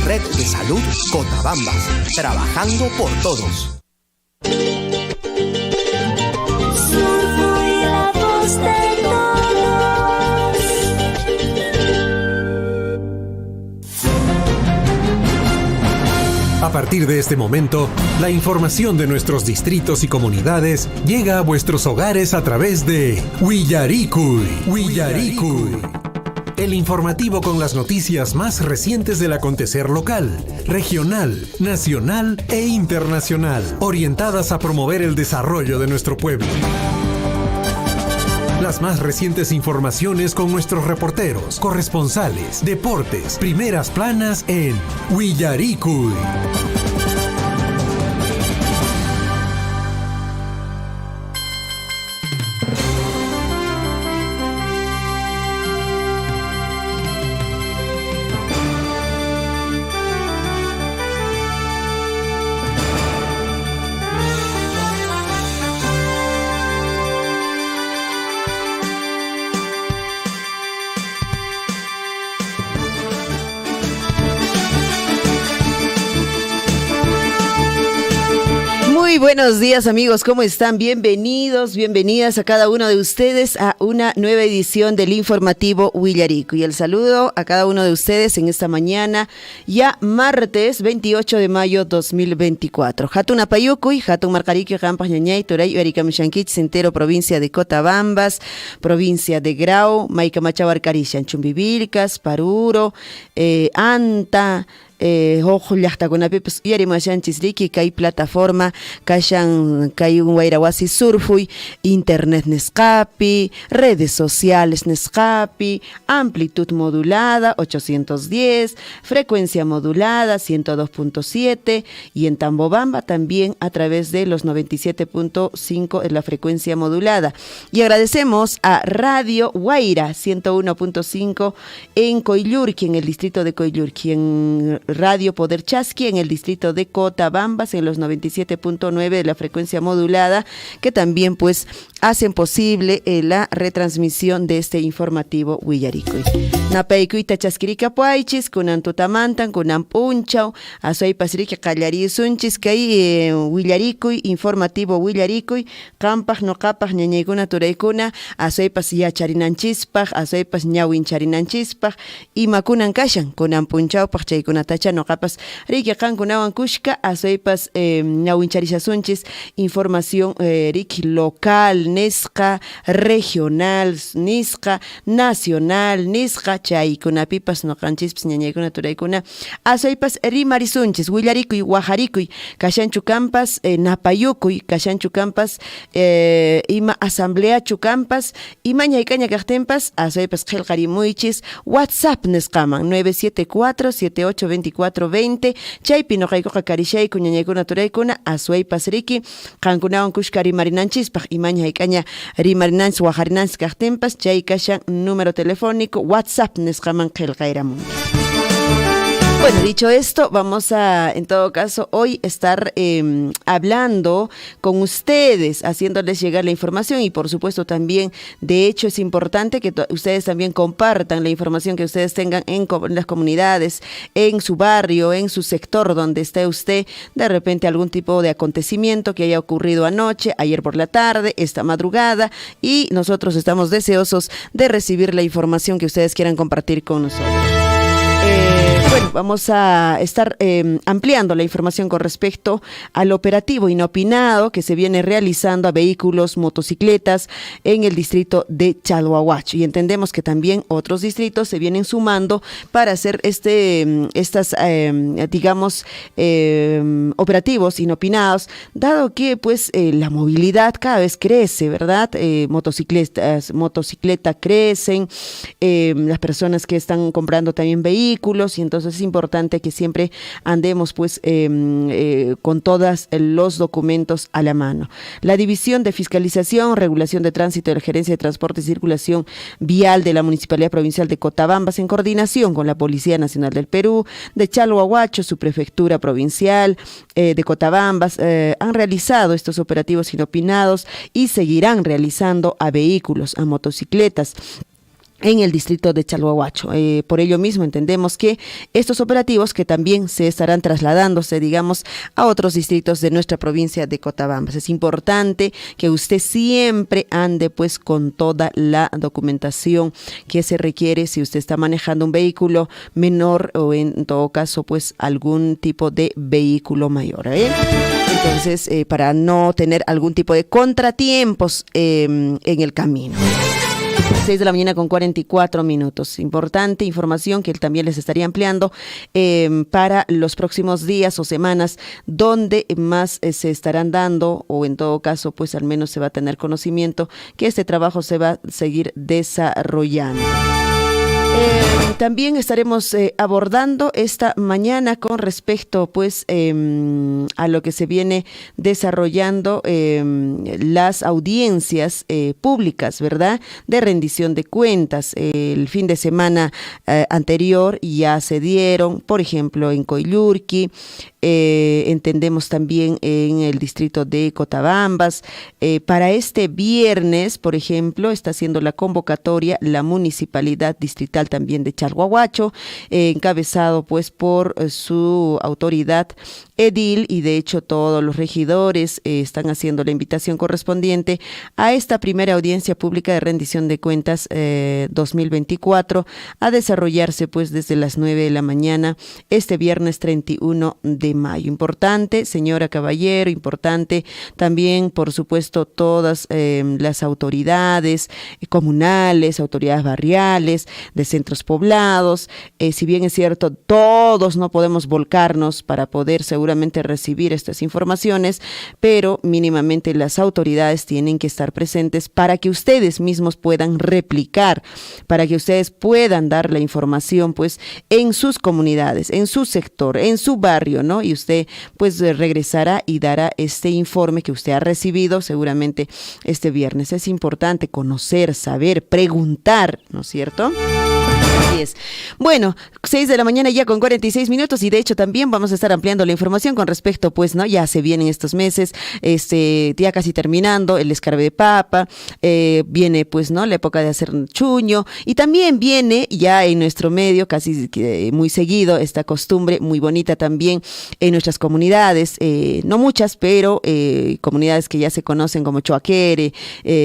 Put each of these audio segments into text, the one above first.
Red de Salud Cotabambas, trabajando por todos. Surfui, la voz de todos. A partir de este momento, la información de nuestros distritos y comunidades llega a vuestros hogares a través de Willaricui. El informativo con las noticias más recientes del acontecer local, regional, nacional e internacional, orientadas a promover el desarrollo de nuestro pueblo. Las más recientes informaciones con nuestros reporteros, corresponsales, deportes, primeras planas en Willaricui. Muy buenos días, amigos, ¿cómo están? Bienvenidos, bienvenidas a cada uno de ustedes a una nueva edición del informativo Willaricui. Y el saludo a cada uno de ustedes en esta mañana, ya martes 28 de mayo 2024. Hatun Apayucuy, Hatun Marcariquio, Campas Ñañay, Turay, Ericamichanquich, Centero, provincia de Cotabambas, provincia de Grau, Maicamachabarcarishan, Chumbivilcas, Paruro, Anta, Yarimashanchisriki, Kai plataforma, Kashan, Kai un Wairawasi Surfui, Internet Nescapi, redes sociales Nescapi, amplitud modulada 810, frecuencia modulada 102.7 y en Tambobamba también a través de los 97.5 en la frecuencia modulada. Y agradecemos a Radio Guaira 101.5 en Coyllurqui, en el distrito de Coyllurqui, en Radio Poder Chasqui en el distrito de Cotabambas en los 97.9 de la frecuencia modulada, que también pues hacen posible la retransmisión de este informativo Willaricui. Napaycuita chasquirica puaychis, kunan tutamantan, kunan punchau, asoy pasrique callari sunchis, kay Willaricui, informativo Willaricui, campaj no capaj ñañaykuna turaykuna, asoy pas ya charinanchispaj, asoy pas ñawin charinanchispaj, y makunan kashan, kunan punchau paj chaykuna tacha no capas, rique cancunawan kushka, asoy pas ñawin charisasunchis, información rique local, nisqa, regional, nisqa, nacional, nisqa, chaykunapipas noqanchispis ñañaykuna turaykuna asaypas rimarisunchis Willaricui Wajaricui kashanchu kampas napayukuy kashanchu kampas ima asambleachu kampas ima ñaykaña kaqtinpas asaypas qillqarimuychis WhatsApp nisqaman 974-782420 chaypi noqaykuqa karishayku ñañaykuna turaykuna aswaypas riki qankunawan kushka rimarinanchispaq ima ñaykaña rimarinanchis wajarinanchis kaqtinpas chay kashan número telefónico WhatsApp nesqaman qillqayramun. Bueno, dicho esto, vamos a, en todo caso, hoy estar hablando con ustedes, haciéndoles llegar la información y, por supuesto, también, de hecho, es importante que ustedes también compartan la información que ustedes tengan en las comunidades, en su barrio, en su sector donde esté usted, de repente algún tipo de acontecimiento que haya ocurrido anoche, ayer por la tarde, esta madrugada, y nosotros estamos deseosos de recibir la información que ustedes quieran compartir con nosotros. Bueno, vamos a estar ampliando la información con respecto al operativo inopinado que se viene realizando a vehículos, motocicletas en el distrito de Chalhuahuacho. Y entendemos que también otros distritos se vienen sumando para hacer operativos inopinados, dado que pues la movilidad cada vez crece, ¿verdad? Motocicletas crecen, las personas que están comprando también vehículos, y entonces es importante que siempre andemos pues con todos los documentos a la mano. La División de Fiscalización, Regulación de Tránsito de la Gerencia de Transporte y Circulación Vial de la Municipalidad Provincial de Cotabambas, en coordinación con la Policía Nacional del Perú, de Chalhuahuacho, su prefectura provincial de Cotabambas, han realizado estos operativos inopinados y seguirán realizando a vehículos, a motocicletas, en el distrito de Chalhuahuacho. Por ello mismo entendemos que estos operativos que también se estarán trasladándose, digamos, a otros distritos de nuestra provincia de Cotabambas. Es importante que usted siempre ande pues con toda la documentación que se requiere si usted está manejando un vehículo menor o en todo caso pues algún tipo de vehículo mayor. Entonces, para no tener algún tipo de contratiempos en el camino. 6 de la mañana con 44 minutos. Importante información que él también les estaría ampliando para los próximos días o semanas donde más se estarán dando, o en todo caso pues al menos se va a tener conocimiento que este trabajo se va a seguir desarrollando. También estaremos abordando esta mañana con respecto pues a lo que se viene desarrollando las audiencias públicas, ¿verdad? De rendición de cuentas. El fin de semana anterior ya se dieron, por ejemplo, en Coyllurqui, entendemos también en el distrito de Cotabambas. Para este viernes, por ejemplo, está haciendo la convocatoria la Municipalidad Distrital también de Chalhuahuacho, encabezado pues por su autoridad edil, y de hecho todos los regidores están haciendo la invitación correspondiente a esta primera audiencia pública de rendición de cuentas 2024 a desarrollarse pues desde las 9 de la mañana este viernes 31 de mayo. Importante, señora Caballero, importante también, por supuesto, todas las autoridades comunales, autoridades barriales, de centros poblados. Si bien es cierto, todos no podemos volcarnos para poder seguramente recibir estas informaciones, pero mínimamente las autoridades tienen que estar presentes para que ustedes mismos puedan replicar, para que ustedes puedan dar la información pues en sus comunidades, en su sector, en su barrio, ¿no? Y usted pues regresará y dará este informe que usted ha recibido seguramente este viernes. Es importante conocer, saber, preguntar, ¿no es cierto? Así es. Bueno, 6 de la mañana ya con 46 minutos, y de hecho también vamos a estar ampliando la información con respecto, pues, ¿no? Ya se vienen estos meses, ya casi terminando el escarbe de papa, viene, pues, ¿no? La época de hacer chuño, y también viene ya en nuestro medio, casi muy seguido, esta costumbre muy bonita también en nuestras comunidades, no muchas, pero comunidades que ya se conocen como Choaquere,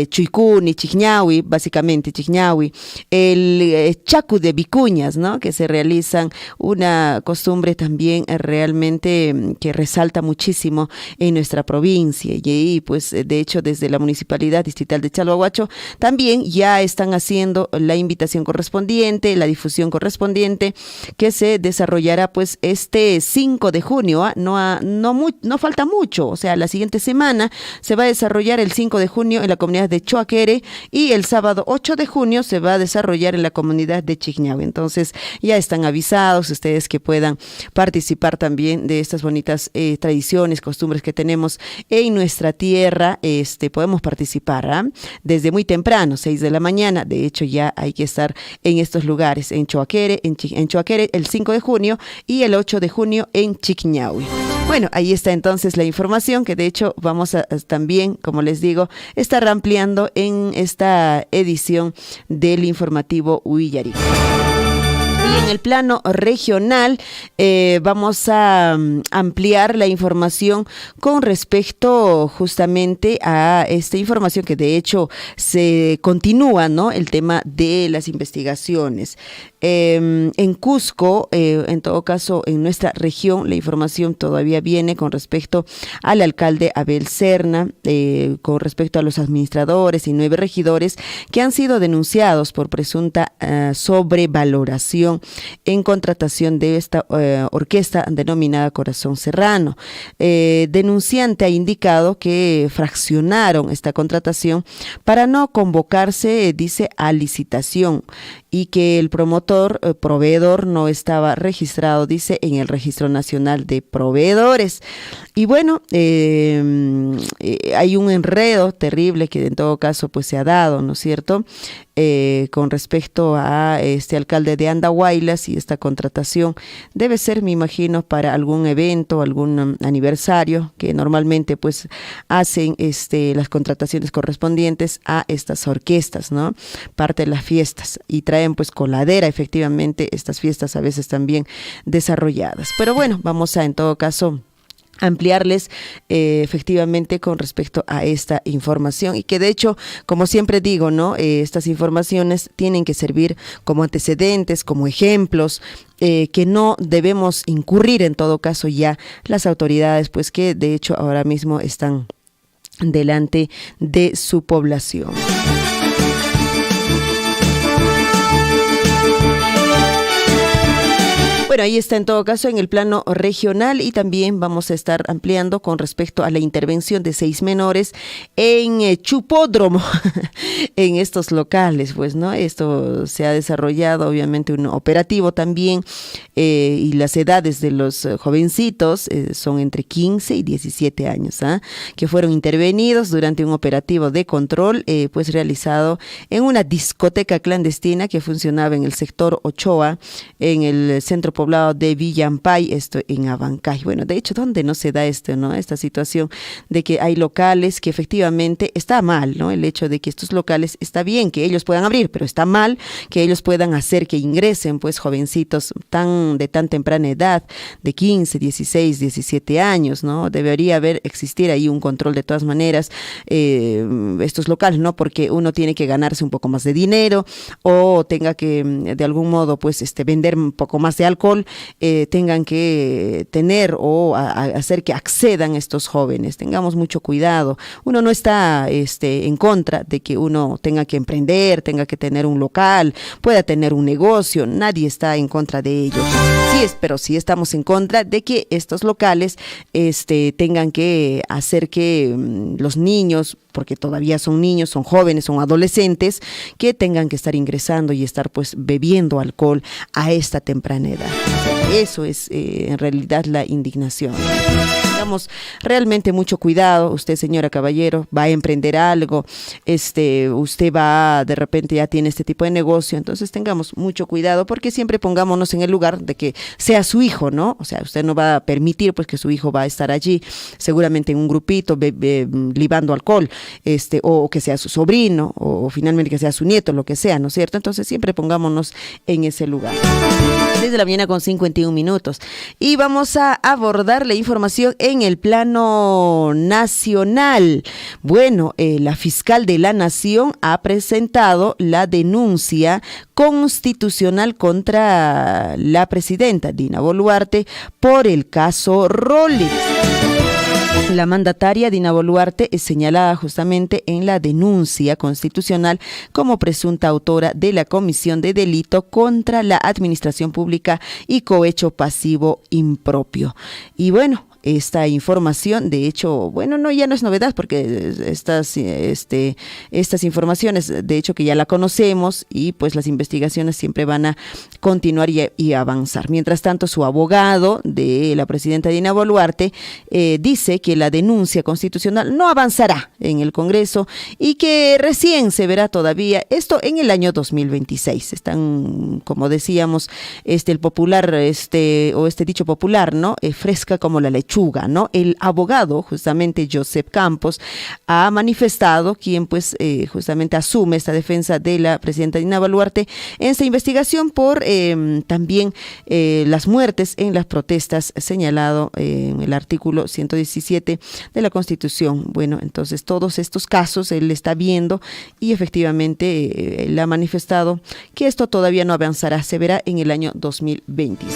Chuicuni, Chichñahui, básicamente Chichñahui, el Chacu de Vicuñas, ¿no? Que se realizan, una costumbre también realmente que resalta muchísimo en nuestra provincia, y pues de hecho desde la Municipalidad Distrital de Chalhuahuacho también ya están haciendo la invitación correspondiente, la difusión correspondiente, que se desarrollará pues este 5 de junio, no falta mucho, o sea, la siguiente semana se va a desarrollar el 5 de junio en la comunidad de Choaquere, y el sábado 8 de junio se va a desarrollar en la comunidad de Chichñahui. Entonces ya están avisados ustedes que puedan participar también de estas bonitas tradiciones, costumbres que tenemos en nuestra tierra. Podemos participar desde muy temprano, 6 de la mañana. De hecho ya hay que estar en estos lugares, en Choaquere, en Choaquere el 5 de junio y el 8 de junio en Chichñahui. Bueno, ahí está entonces la información que de hecho vamos a también, como les digo, estar ampliando en esta edición del informativo Huillarí. Y en el plano regional vamos a ampliar la información con respecto justamente a esta información que de hecho se continúa, ¿no? El tema de las investigaciones. En Cusco, en todo caso en nuestra región, la información todavía viene con respecto al alcalde Abel Serna, con respecto a los administradores y 9 regidores que han sido denunciados por presunta sobrevaloración en contratación de esta orquesta denominada Corazón Serrano. Denunciante ha indicado que fraccionaron esta contratación para no convocarse, dice, a licitación, y que el promotor, proveedor, no estaba registrado, dice, en el Registro Nacional de Proveedores. Y bueno, hay un enredo terrible que en todo caso pues se ha dado, ¿no es cierto?, con respecto a este alcalde de Andahuaylas, y esta contratación debe ser, me imagino, para algún evento, algún aniversario, que normalmente pues hacen las contrataciones correspondientes a estas orquestas, ¿no? Parte de las fiestas, y traen pues coladera, efectivamente, estas fiestas a veces también desarrolladas. Pero bueno, vamos a en todo caso ampliarles efectivamente con respecto a esta información, y que de hecho, como siempre digo, ¿no? Estas informaciones tienen que servir como antecedentes, como ejemplos, que no debemos incurrir en todo caso ya las autoridades, pues que de hecho ahora mismo están delante de su población. Bueno, ahí está en todo caso en el plano regional, y también vamos a estar ampliando con respecto a la intervención de 6 menores en Chupódromo, en estos locales, pues, ¿no? Esto se ha desarrollado, obviamente, un operativo también, y las edades de los jovencitos son entre 15 y 17 años, que fueron intervenidos durante un operativo de control, pues realizado en una discoteca clandestina que funcionaba en el sector Ochoa, en el centro poblado de Villampay, esto en Abancay. Bueno, de hecho, ¿dónde no se da esto, no? Esta situación de que hay locales que efectivamente está mal, ¿no? El hecho de que estos locales, está bien que ellos puedan abrir, pero está mal que ellos puedan hacer que ingresen pues jovencitos de tan temprana edad, de 15, 16, 17 años, ¿no? Debería existir ahí un control de todas maneras, estos locales, ¿no? Porque uno tiene que ganarse un poco más de dinero, o tenga que de algún modo pues vender un poco más de alcohol, tengan que tener o hacer que accedan estos jóvenes. Tengamos mucho cuidado. Uno no está en contra de que uno tenga que emprender, tenga que tener un local, pueda tener un negocio. Nadie está en contra de ello. Pero sí estamos en contra de que estos locales tengan que hacer que los niños, porque todavía son niños, son jóvenes, son adolescentes, que tengan que estar ingresando y estar pues bebiendo alcohol a esta temprana edad. Eso es en realidad la indignación. Tengamos realmente mucho cuidado. Usted, señora caballero, va a emprender algo, usted va, de repente ya tiene este tipo de negocio, entonces tengamos mucho cuidado, porque siempre pongámonos en el lugar de que sea su hijo, ¿no? O sea, usted no va a permitir pues que su hijo va a estar allí, seguramente en un grupito, libando alcohol, o que sea su sobrino, o finalmente que sea su nieto, lo que sea, ¿no es cierto? Entonces siempre pongámonos en ese lugar. Desde la mañana con 51 minutos. Y vamos a abordar la información en el plano nacional. Bueno, la fiscal de la Nación ha presentado la denuncia constitucional contra la presidenta Dina Boluarte por el caso Rolex. La mandataria Dina Boluarte es señalada justamente en la denuncia constitucional como presunta autora de la comisión de delito contra la administración pública y cohecho pasivo impropio. Y bueno, esta información, de hecho, bueno, ya no es novedad, porque estas informaciones, de hecho, que ya la conocemos, y pues las investigaciones siempre van a continuar y avanzar. Mientras tanto, su abogado de la presidenta Dina Boluarte dice que la denuncia constitucional no avanzará en el Congreso y que recién se verá todavía esto en el año 2026. Están, como decíamos, el popular, o este dicho popular, ¿no? Fresca como la lechuga, ¿no? El abogado, justamente Joseph Campos, ha manifestado, quien pues justamente asume esta defensa de la presidenta Dina Boluarte en esta investigación por también las muertes en las protestas, señalado en el artículo 117 de la Constitución. Bueno, entonces todos estos casos él está viendo, y efectivamente él ha manifestado que esto todavía no avanzará, se verá en el año 2026.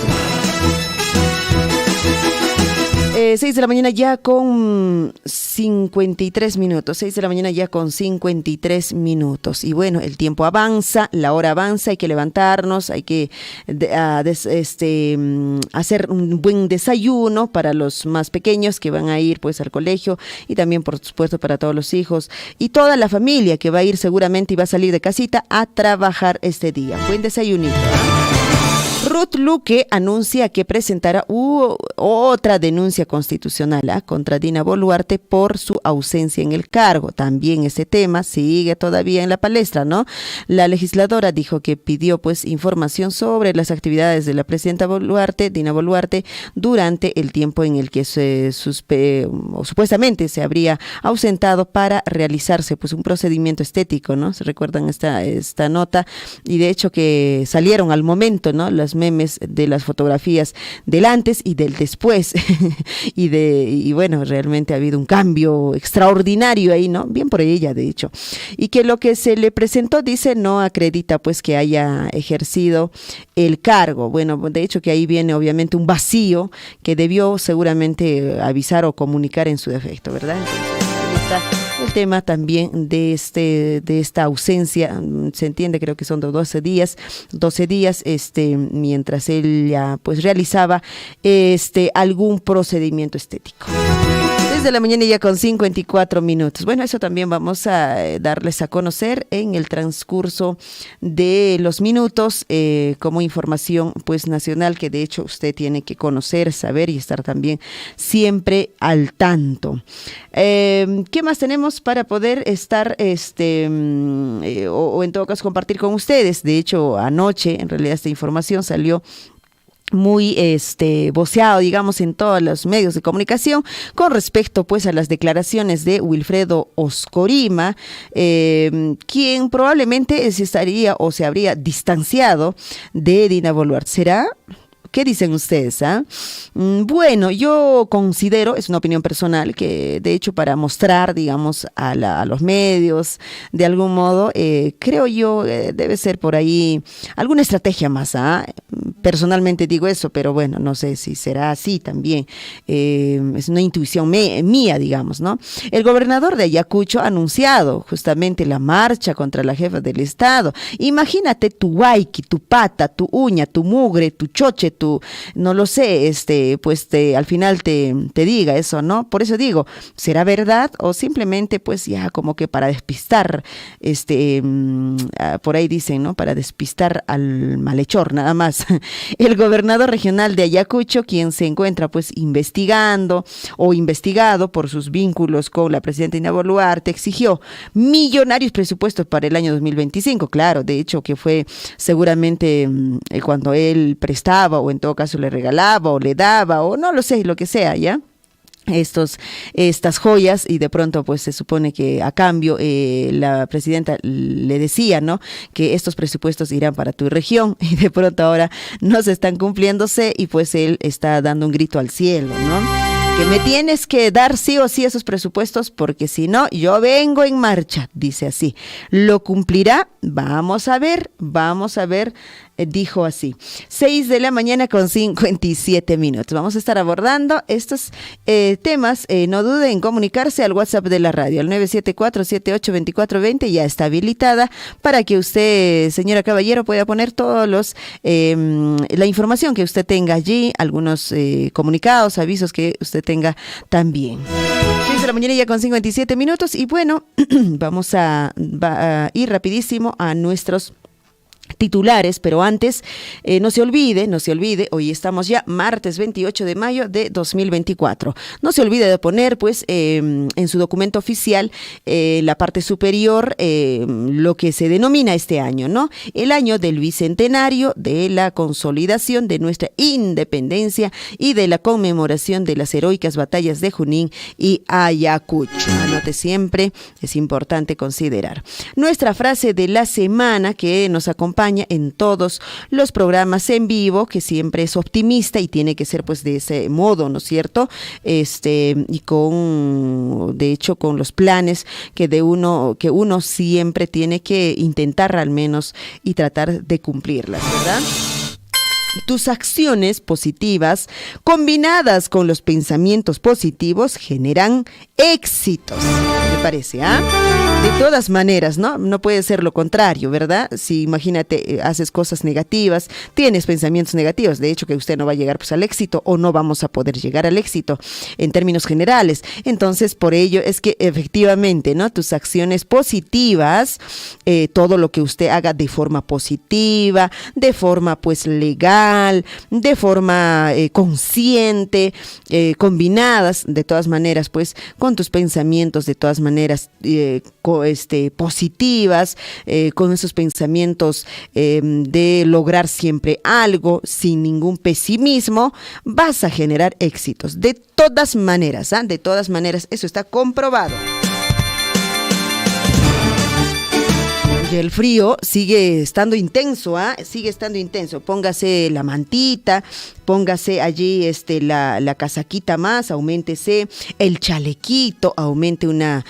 6 de la mañana ya con 53 minutos. 6 de la mañana ya con 53 minutos. Y bueno, el tiempo avanza, la hora avanza, hay que levantarnos, hay que hacer un buen desayuno para los más pequeños que van a ir pues al colegio, y también por supuesto para todos los hijos y toda la familia que va a ir seguramente y va a salir de casita a trabajar este día. Buen desayunito. Ruth Luque anuncia que presentará otra denuncia constitucional contra Dina Boluarte por su ausencia en el cargo. También este tema sigue todavía en la palestra, ¿no? La legisladora dijo que pidió pues información sobre las actividades de la presidenta Boluarte, Dina Boluarte, durante el tiempo en el que supuestamente se habría ausentado para realizarse pues un procedimiento estético, ¿no? ¿Se recuerdan esta nota? Y de hecho que salieron al momento, ¿no? Las memes de las fotografías del antes y del después y bueno, realmente ha habido un cambio extraordinario ahí, ¿no? Bien por ella, de hecho. Y que lo que se le presentó, dice, no acredita pues que haya ejercido el cargo. Bueno, de hecho que ahí viene obviamente un vacío que debió seguramente avisar o comunicar en su defecto, ¿verdad? Entonces, ahí está el tema también de esta ausencia. Se entiende, creo que son de 12 días, mientras él ya pues realizaba algún procedimiento estético. Desde la mañana ya con 54 minutos. Bueno, eso también vamos a darles a conocer en el transcurso de los minutos como información pues nacional, que de hecho usted tiene que conocer, saber y estar también siempre al tanto. ¿Qué más tenemos para poder estar o en todo caso compartir con ustedes? De hecho, anoche en realidad esta información salió muy voceado, digamos, en todos los medios de comunicación con respecto pues a las declaraciones de Wilfredo Oscorima, quien probablemente se habría distanciado de Dina Boluarte. ¿Será? ¿Qué dicen ustedes? Bueno, yo considero, es una opinión personal, que de hecho para mostrar, digamos, a los medios, de algún modo, creo yo, debe ser por ahí alguna estrategia más. Personalmente digo eso, pero bueno, no sé si será así también. Es una intuición mía, digamos, ¿no? El gobernador de Ayacucho ha anunciado justamente la marcha contra la jefa del Estado. Imagínate tu guayqui, tu pata, tu uña, tu mugre, tu choche, no lo sé, al final te diga eso, ¿no? Por eso digo, ¿será verdad o simplemente pues ya como que para despistar, por ahí dicen, ¿no? Para despistar al malhechor, nada más. El gobernador regional de Ayacucho, quien se encuentra pues investigado por sus vínculos con la presidenta Dina Boluarte, exigió millonarios presupuestos para el año 2025, claro, de hecho que fue seguramente cuando él prestaba o en todo caso le regalaba o le daba o no lo sé, lo que sea, ¿ya? Estas joyas, y de pronto pues se supone que a cambio la presidenta le decía, ¿no?, que estos presupuestos irán para tu región, y de pronto ahora no se están cumpliéndose y pues él está dando un grito al cielo, ¿no? Que me tienes que dar sí o sí esos presupuestos porque si no, yo vengo en marcha, dice así. ¿Lo cumplirá? Vamos a ver, dijo así. 6 de la mañana con 57 minutos. Vamos a estar abordando estos temas. No dude en comunicarse al WhatsApp de la radio, al 974-782420, ya está habilitada para que usted, señora caballero, pueda poner todos la información que usted tenga allí, algunos comunicados, avisos que usted tenga también. 6 de la mañana ya con 57 minutos y bueno, vamos a ir rapidísimo a nuestros titulares, pero antes no se olvide, hoy estamos ya martes 28 de mayo de 2024. No se olvide de poner pues en su documento oficial la parte superior lo que se denomina este año, ¿no? El año del bicentenario de la consolidación de nuestra independencia y de la conmemoración de las heroicas batallas de Junín y Ayacucho. Anote siempre, es importante considerar. Nuestra frase de la semana que nos acompaña en todos los programas en vivo, que siempre es optimista y tiene que ser pues de ese modo, ¿no es cierto? Y de hecho con los planes que uno siempre tiene que intentar al menos y tratar de cumplirlas, ¿verdad? Tus acciones positivas combinadas con los pensamientos positivos generan éxitos. ¿Te parece, ah? De todas maneras, ¿no? No puede ser lo contrario, ¿verdad? Si imagínate, haces cosas negativas, tienes pensamientos negativos, de hecho que usted no va a llegar pues al éxito o no vamos a poder llegar al éxito en términos generales. Entonces, por ello es que efectivamente, ¿no? Tus acciones positivas, todo lo que usted haga de forma positiva, de forma pues legal, de forma consciente, combinadas de todas maneras pues con tus pensamientos de todas maneras positivas, con esos pensamientos de lograr siempre algo sin ningún pesimismo, vas a generar éxitos de todas maneras, ¿ah? De todas maneras, eso está comprobado. Y el frío sigue estando intenso, ¿ah? Sigue estando intenso. Póngase la mantita, póngase allí la casaquita más, auméntese el chalequito, aumente una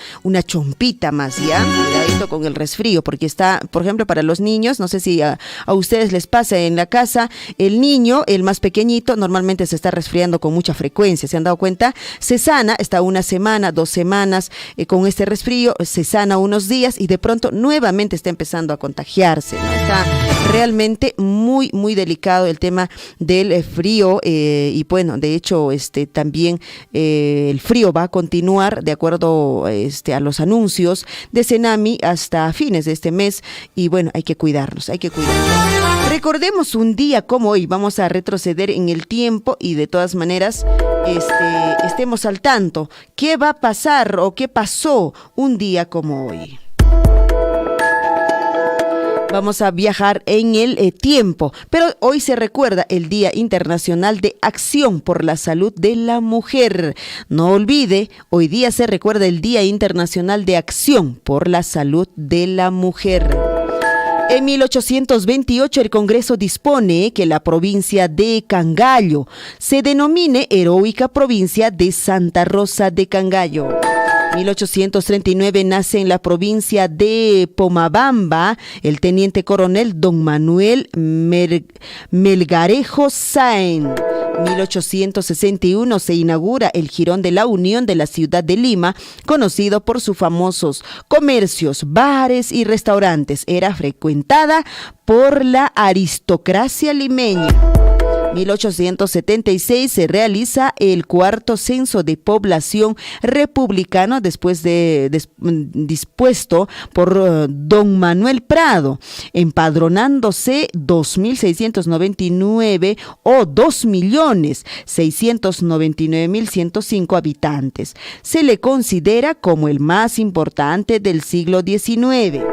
chompita más, ¿ya? Cuidadito con el resfrío, porque está, por ejemplo, para los niños, no sé si a ustedes les pasa en la casa, el niño, el más pequeñito, normalmente se está resfriando con mucha frecuencia, ¿se han dado cuenta? Se sana, está 1 semana, 2 semanas con este resfrío, se sana unos días y de pronto nuevamente está empezando a contagiarse, ¿no? Está realmente muy, muy delicado el tema del frío. Y bueno, de hecho también el frío va a continuar de acuerdo a los anuncios de Senami hasta fines de este mes y bueno, hay que cuidarnos. Recordemos un día como hoy, vamos a retroceder en el tiempo y de todas maneras estemos al tanto. ¿Qué va a pasar o qué pasó un día como hoy? Vamos a viajar en el tiempo, pero hoy se recuerda el Día Internacional de Acción por la Salud de la Mujer. No olvide, hoy día se recuerda el Día Internacional de Acción por la Salud de la Mujer. En 1828 el Congreso dispone que la provincia de Cangallo se denomine Heroica Provincia de Santa Rosa de Cangallo. 1839 nace en la provincia de Pomabamba el teniente coronel don Manuel Melgarejo Sáenz. 1861 se inaugura el Jirón de la Unión de la ciudad de Lima, conocido por sus famosos comercios, bares y restaurantes. Era frecuentada por la aristocracia limeña. 1876 se realiza el 4º censo de población republicano dispuesto por don Manuel Prado, empadronándose 2.699 o 2.699.105 habitantes. Se le considera como el más importante del siglo XIX.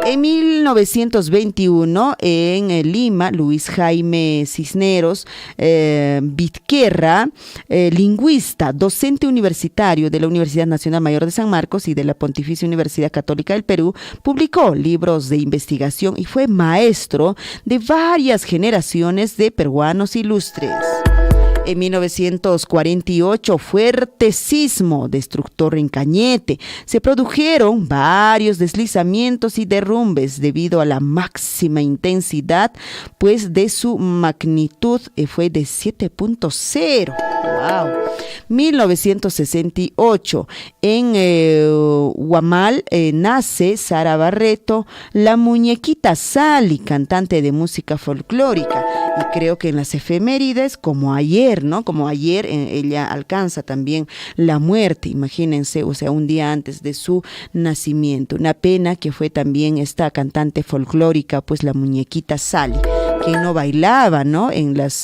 En 1921, en Lima, Luis Jaime Cisneros Vizquerra, lingüista, docente universitario de la Universidad Nacional Mayor de San Marcos y de la Pontificia Universidad Católica del Perú, publicó libros de investigación y fue maestro de varias generaciones de peruanos ilustres. En 1948, fuerte sismo destructor en Cañete. Se produjeron varios deslizamientos y derrumbes debido a la máxima intensidad, pues de su magnitud fue de 7.0. ¡Wow! 1968, en Huamal nace Sara Barreto, la muñequita Sally, cantante de música folclórica. Y creo que en las efemérides, como ayer, ¿no? Como ayer ella alcanza también la muerte, imagínense, o sea, un día antes de su nacimiento. Una pena que fue también esta cantante folclórica, pues la muñequita Sally, que no bailaba, ¿no? En las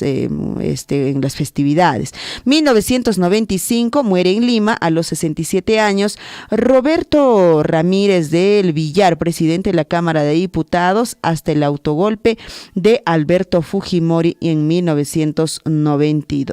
festividades. 1995 muere en Lima a los 67 años Roberto Ramírez del Villar, presidente de la Cámara de Diputados, hasta el autogolpe de Alberto Fujimori en 1992.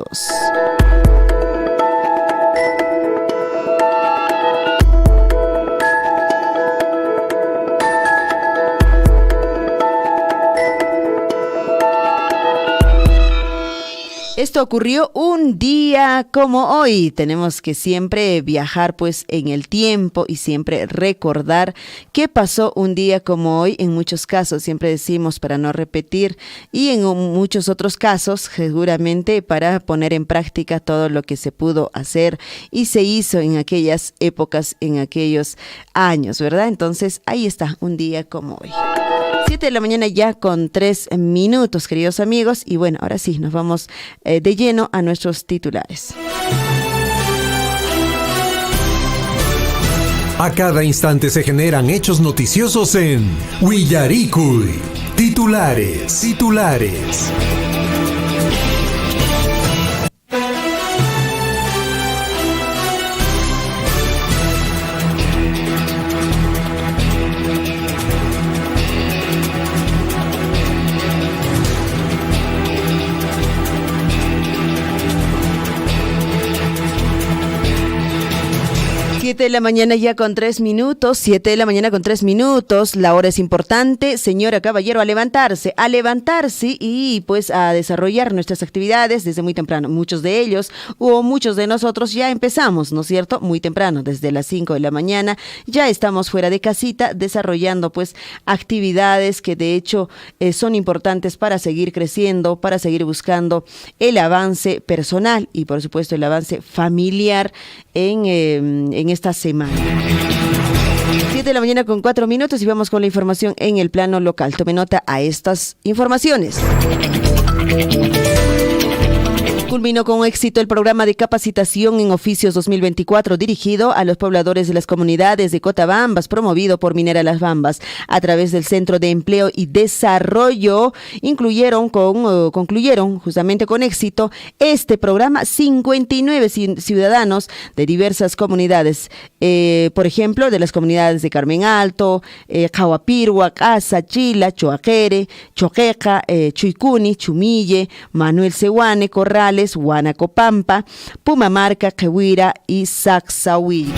Esto ocurrió un día como hoy. Tenemos que siempre viajar pues en el tiempo y siempre recordar qué pasó un día como hoy. En muchos casos siempre decimos para no repetir y en muchos otros casos seguramente para poner en práctica todo lo que se pudo hacer y se hizo en aquellas épocas, en aquellos años, ¿verdad? Entonces ahí está, un día como hoy. 7 de la mañana ya con 3 minutos, queridos amigos. Y bueno, ahora sí, nos vamos de lleno a nuestros titulares. A cada instante se generan hechos noticiosos en Willaricui. Titulares. 7 de la mañana ya con 3 minutos, 7 de la mañana con 3 minutos, la hora es importante, señora, caballero, a levantarse y pues a desarrollar nuestras actividades desde muy temprano. Muchos de ellos o muchos de nosotros ya empezamos, ¿no es cierto? Muy temprano, desde las 5 de la mañana, ya estamos fuera de casita desarrollando pues actividades que de hecho son importantes para seguir creciendo, para seguir buscando el avance personal y por supuesto el avance familiar en esta semana. 7 de la mañana con 4 minutos y vamos con la información en el plano local. Tome nota a estas informaciones. Culminó con éxito el programa de capacitación en oficios 2024 dirigido a los pobladores de las comunidades de Cotabambas, promovido por Minera Las Bambas a través del Centro de Empleo y Desarrollo. Concluyeron justamente con éxito este programa 59 ciudadanos de diversas comunidades, por ejemplo, de las comunidades de Carmen Alto, Cahuapirhuac, Asa, Chila, Choajere, Choqueca, Chuicuni, Chumille, Manuel Sehuane, Corrales, Huanacopampa, Pumamarca, Quehuira y Saxahuilca.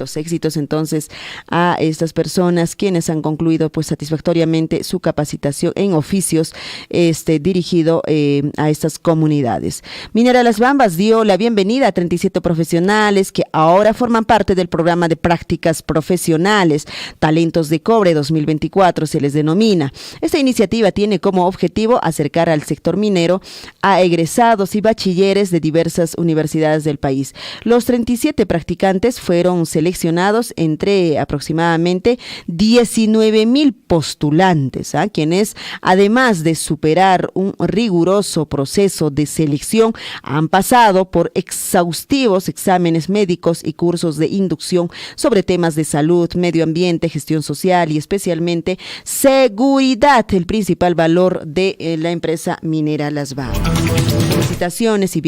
Éxitos entonces a estas personas quienes han concluido pues satisfactoriamente su capacitación en oficios dirigido a estas comunidades. Minera Las Bambas dio la bienvenida a 37 profesionales que ahora forman parte del programa de prácticas profesionales Talentos de Cobre 2024 se les denomina. Esta iniciativa tiene como objetivo acercar al sector minero a egresados y bachilleres de diversas universidades del país. Los 37 practicantes fueron seleccionados entre aproximadamente 19,000 postulantes, quienes además de superar un riguroso proceso de selección han pasado por exhaustivos exámenes médicos y cursos de inducción sobre temas de salud, medio ambiente, gestión social y especialmente seguridad, el principal valor de la empresa Minera Las Bambas. Felicitaciones y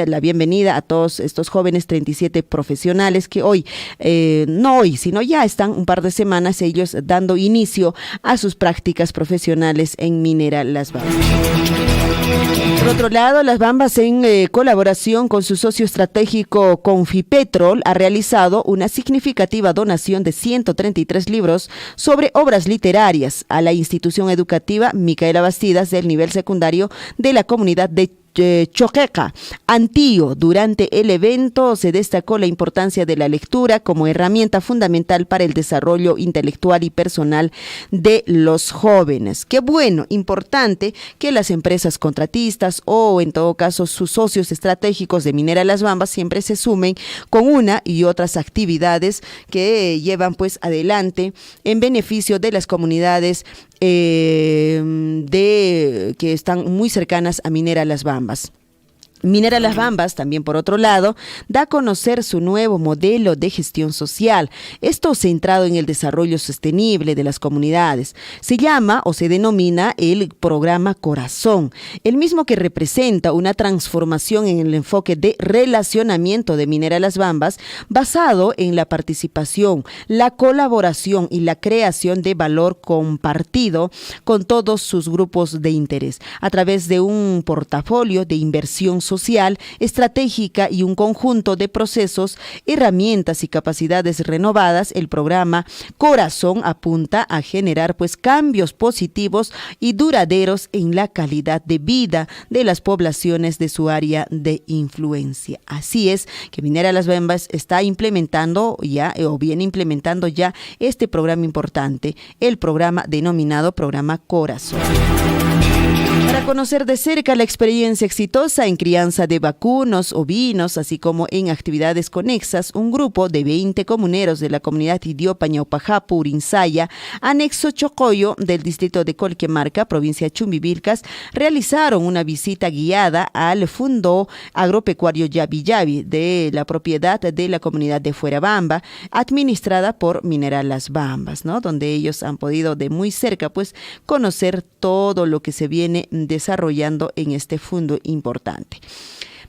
la bienvenida a todos estos jóvenes 37 profesionales que hoy no hoy, sino ya están un par de semanas ellos dando inicio a sus prácticas profesionales en Minera Las Bambas. Por otro lado, Las Bambas, en colaboración con su socio estratégico Confipetrol, ha realizado una significativa donación de 133 libros sobre obras literarias a la institución educativa Micaela Bastidas del nivel secundario de la comunidad de Choqueca, Antío. Durante el evento se destacó la importancia de la lectura como herramienta fundamental para el desarrollo intelectual y personal de los jóvenes. Qué bueno, importante que las empresas contratistas o en todo caso sus socios estratégicos de Minera Las Bambas siempre se sumen con una y otras actividades que llevan pues adelante en beneficio de las comunidades que están muy cercanas a Minera Las Bambas. Minera Las Bambas, también por otro lado, da a conocer su nuevo modelo de gestión social, esto centrado en el desarrollo sostenible de las comunidades. Se llama o se denomina el programa Corazón, el mismo que representa una transformación en el enfoque de relacionamiento de Minera Las Bambas, basado en la participación, la colaboración y la creación de valor compartido con todos sus grupos de interés, a través de un portafolio de inversión social social, estratégica y un conjunto de procesos, herramientas y capacidades renovadas, el programa Corazón apunta a generar pues cambios positivos y duraderos en la calidad de vida de las poblaciones de su área de influencia. Así es que Minera Las Bambas está implementando ya o viene implementando ya este programa importante, el programa denominado Programa Corazón. Para conocer de cerca la experiencia exitosa en crianza de vacunos, ovinos, así como en actividades conexas, un grupo de 20 comuneros de la comunidad Idiopa Ñaupajapu, Urinsaya, anexo Chocoyo del distrito de Colquemarca, provincia de Chumbivilcas, realizaron una visita guiada al Fundo Agropecuario Yavi Yavi de la propiedad de la comunidad de Fuerabamba, administrada por Minera Las Bambas, ¿no? Donde ellos han podido de muy cerca pues conocer todo lo que se viene desarrollando en este fondo importante.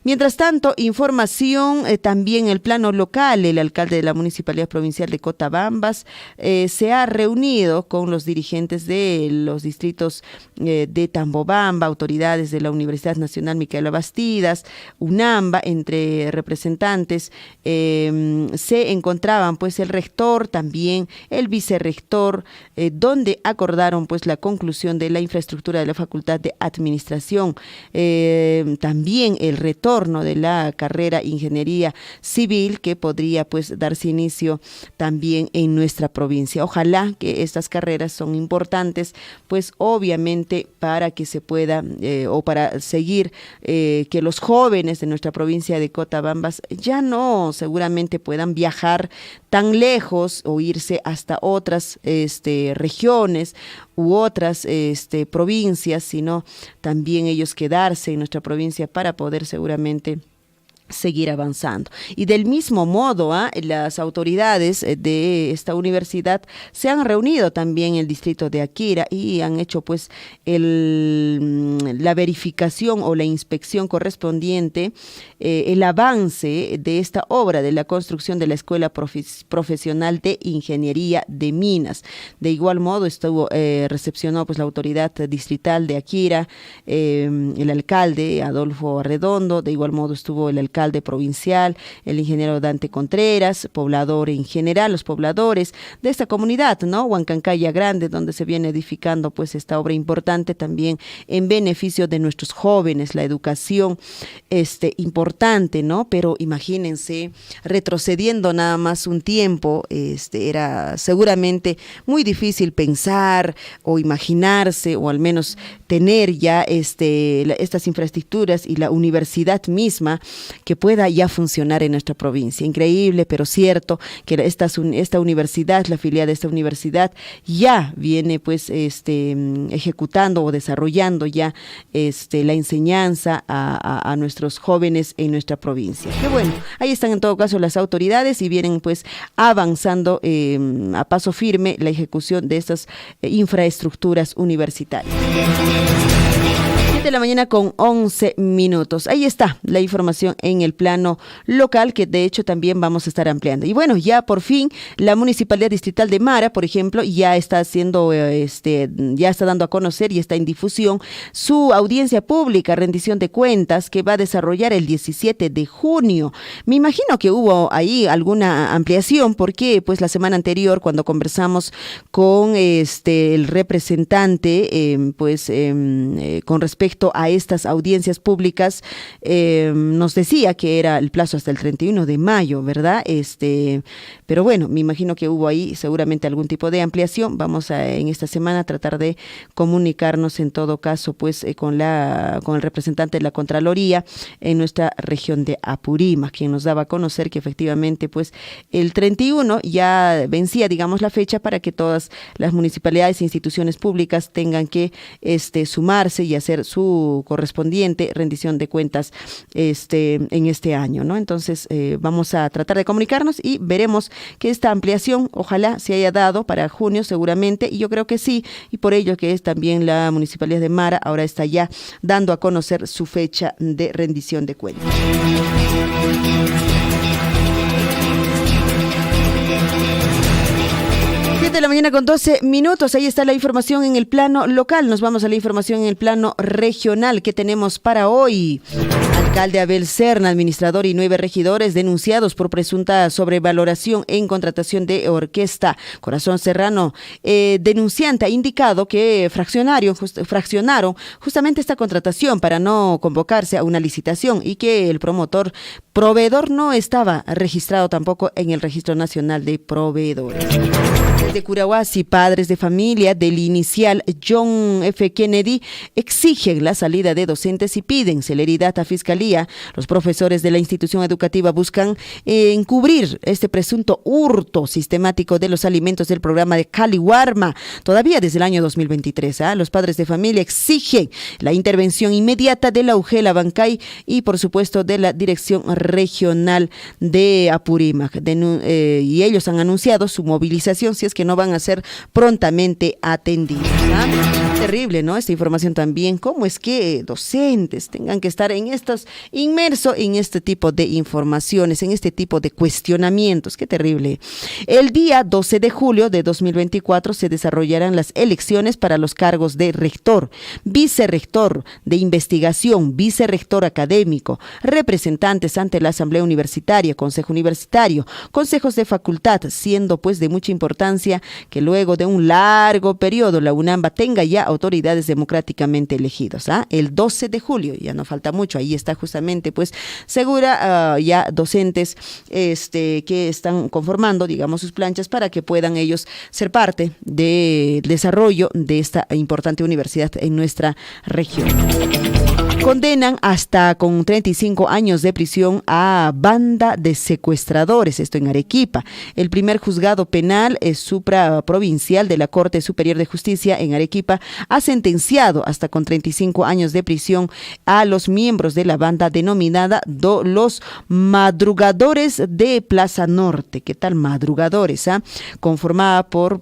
Mientras tanto, información también en el plano local. El alcalde de la Municipalidad Provincial de Cotabambas se ha reunido con los dirigentes de los distritos de Tambobamba, autoridades de la Universidad Nacional Micaela Bastidas, UNAMBA, entre representantes. Se encontraban pues el rector, también el vicerrector, donde acordaron pues la conclusión de la infraestructura de la Facultad de Administración, también el retorno de la carrera Ingeniería Civil, que podría pues darse inicio también en nuestra provincia. Ojalá que estas carreras son importantes, pues obviamente para que se pueda o para seguir que los jóvenes de nuestra provincia de Cotabambas ya no seguramente puedan viajar tan lejos o irse hasta otras regiones u otras provincias, sino también ellos quedarse en nuestra provincia para poder seguramente seguir avanzando. Y del mismo modo, las autoridades de esta universidad se han reunido también en el distrito de Aquira y han hecho pues la verificación o la inspección correspondiente, el avance de esta obra de la construcción de la Escuela Profesional de Ingeniería de Minas. De igual modo recepcionó pues la autoridad distrital de Aquira, el alcalde Adolfo Arredondo, de igual modo estuvo el alcalde provincial, el ingeniero Dante Contreras, poblador en general, los pobladores de esta comunidad, ¿no? Huancancaya Grande, donde se viene edificando pues esta obra importante también en beneficio de nuestros jóvenes, la educación importante, ¿no? Pero imagínense, retrocediendo nada más un tiempo, era seguramente muy difícil pensar o imaginarse o al menos tener ya estas infraestructuras y la universidad misma que pueda ya funcionar en nuestra provincia. Increíble, pero cierto que esta universidad, la filial de esta universidad, ya viene pues ejecutando o desarrollando ya la enseñanza a nuestros jóvenes en nuestra provincia. Qué bueno, ahí están en todo caso las autoridades y vienen pues avanzando a paso firme la ejecución de estas infraestructuras universitarias. De la mañana con 11 minutos. Ahí está la información en el plano local que de hecho también vamos a estar ampliando. Y bueno, ya por fin la Municipalidad Distrital de Mara, por ejemplo, ya está haciendo, ya está dando a conocer y está en difusión su audiencia pública, rendición de cuentas, que va a desarrollar el 17 de junio. Me imagino que hubo ahí alguna ampliación porque pues la semana anterior cuando conversamos con el representante con respecto a estas audiencias públicas, nos decía que era el plazo hasta el 31 de mayo, ¿verdad? Pero bueno, me imagino que hubo ahí seguramente algún tipo de ampliación. Vamos en esta semana a tratar de comunicarnos en todo caso pues con el representante de la Contraloría en nuestra región de Apurímac, quien nos daba a conocer que efectivamente pues el 31 ya vencía, digamos, la fecha para que todas las municipalidades e instituciones públicas tengan que sumarse y hacer su correspondiente rendición de cuentas en este año, ¿no? Entonces vamos a tratar de comunicarnos y veremos que esta ampliación ojalá se haya dado para junio seguramente, y yo creo que sí, y por ello que es también la Municipalidad de Mara ahora está ya dando a conocer su fecha de rendición de cuentas. 7 de la mañana con 12 minutos. Ahí está la información en el plano local. Nos vamos a la información en el plano regional que tenemos para hoy. Alcalde Abel Serna, administrador y 9 regidores denunciados por presunta sobrevaloración en contratación de orquesta. Corazón Serrano, denunciante, ha indicado que fraccionaron justamente esta contratación para no convocarse a una licitación y que el proveedor no estaba registrado tampoco en el Registro Nacional de Proveedores. Desde Curahuasi, padres de familia del inicial John F. Kennedy exigen la salida de docentes y piden celeridad a Fiscalía. Los profesores de la institución educativa buscan encubrir este presunto hurto sistemático de los alimentos del programa de Caliwarma, todavía desde el año 2023. Los padres de familia exigen la intervención inmediata de la UGEL Abancay y, por supuesto, de la Dirección Regional de Apurímac. Y ellos han anunciado su movilización si es que no van a ser prontamente atendidos. Terrible, ¿no? Esta información también, cómo es que docentes tengan que estar inmersos en este tipo de informaciones, en este tipo de cuestionamientos. Qué terrible. El día 12 de julio de 2024 se desarrollarán las elecciones para los cargos de rector, vicerrector de investigación, vicerrector académico, representantes ante la Asamblea Universitaria, Consejo Universitario, consejos de facultad, siendo pues de mucha importancia que luego de un largo periodo la UNAMBA tenga ya autoridades democráticamente elegidas. El 12 de julio, ya no falta mucho, ahí está justamente pues segura ya docentes que están conformando, digamos, sus planchas para que puedan ellos ser parte del desarrollo de esta importante universidad en nuestra región. Condenan hasta con 35 años de prisión a banda de secuestradores, esto en Arequipa. El primer juzgado penal supraprovincial de la Corte Superior de Justicia en Arequipa ha sentenciado hasta con 35 años de prisión a los miembros de la banda denominada los Madrugadores de Plaza Norte. ¿Qué tal madrugadores? Conformada por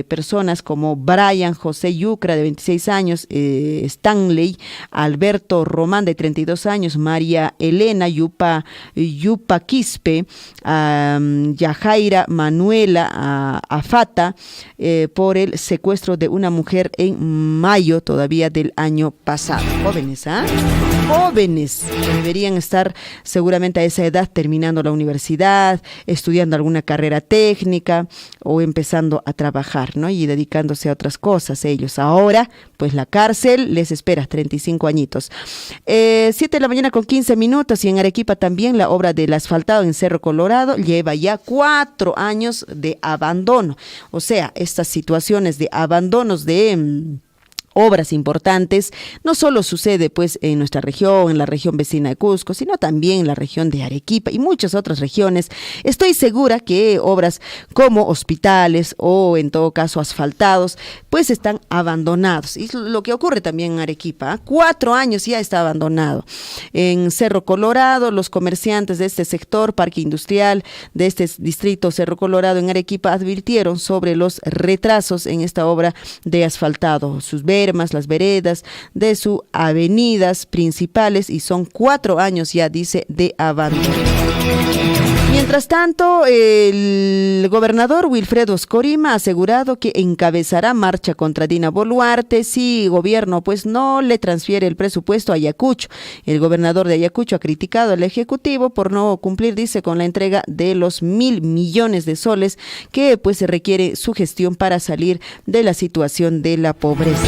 personas como Brian José Yucra, de 26 años, Stanley Alberto Román, de 32 años, María Elena Yupa Quispe, Yajaira Manuela Afata, por el secuestro de una mujer en mayo todavía del año pasado. Jóvenes, jóvenes que deberían estar seguramente a esa edad terminando la universidad, estudiando alguna carrera técnica o empezando a trabajar, ¿no? Y dedicándose a otras cosas ellos. Ahora, pues la cárcel les espera, 35 añitos. 7 de la mañana con 15 minutos y en Arequipa también la obra del asfaltado en Cerro Colorado lleva ya 4 años de abandono. O sea, estas situaciones de abandonos de obras importantes, no solo sucede pues en nuestra región, en la región vecina de Cusco, sino también en la región de Arequipa y muchas otras regiones. Estoy segura que obras como hospitales o en todo caso asfaltados, pues están abandonados. Y lo que ocurre también en Arequipa, 4 años ya está abandonado. En Cerro Colorado, los comerciantes de este sector, parque industrial de este distrito Cerro Colorado en Arequipa, advirtieron sobre los retrasos en esta obra de asfaltado. Sus las veredas de sus avenidas principales y son 4 años ya, dice, de abandono. Mientras tanto, el gobernador Wilfredo Oscorima ha asegurado que encabezará marcha contra Dina Boluarte si el gobierno pues no le transfiere el presupuesto a Ayacucho. El gobernador de Ayacucho ha criticado al Ejecutivo por no cumplir, dice, con la entrega de los 1.000 millones de soles que pues se requiere su gestión para salir de la situación de la pobreza.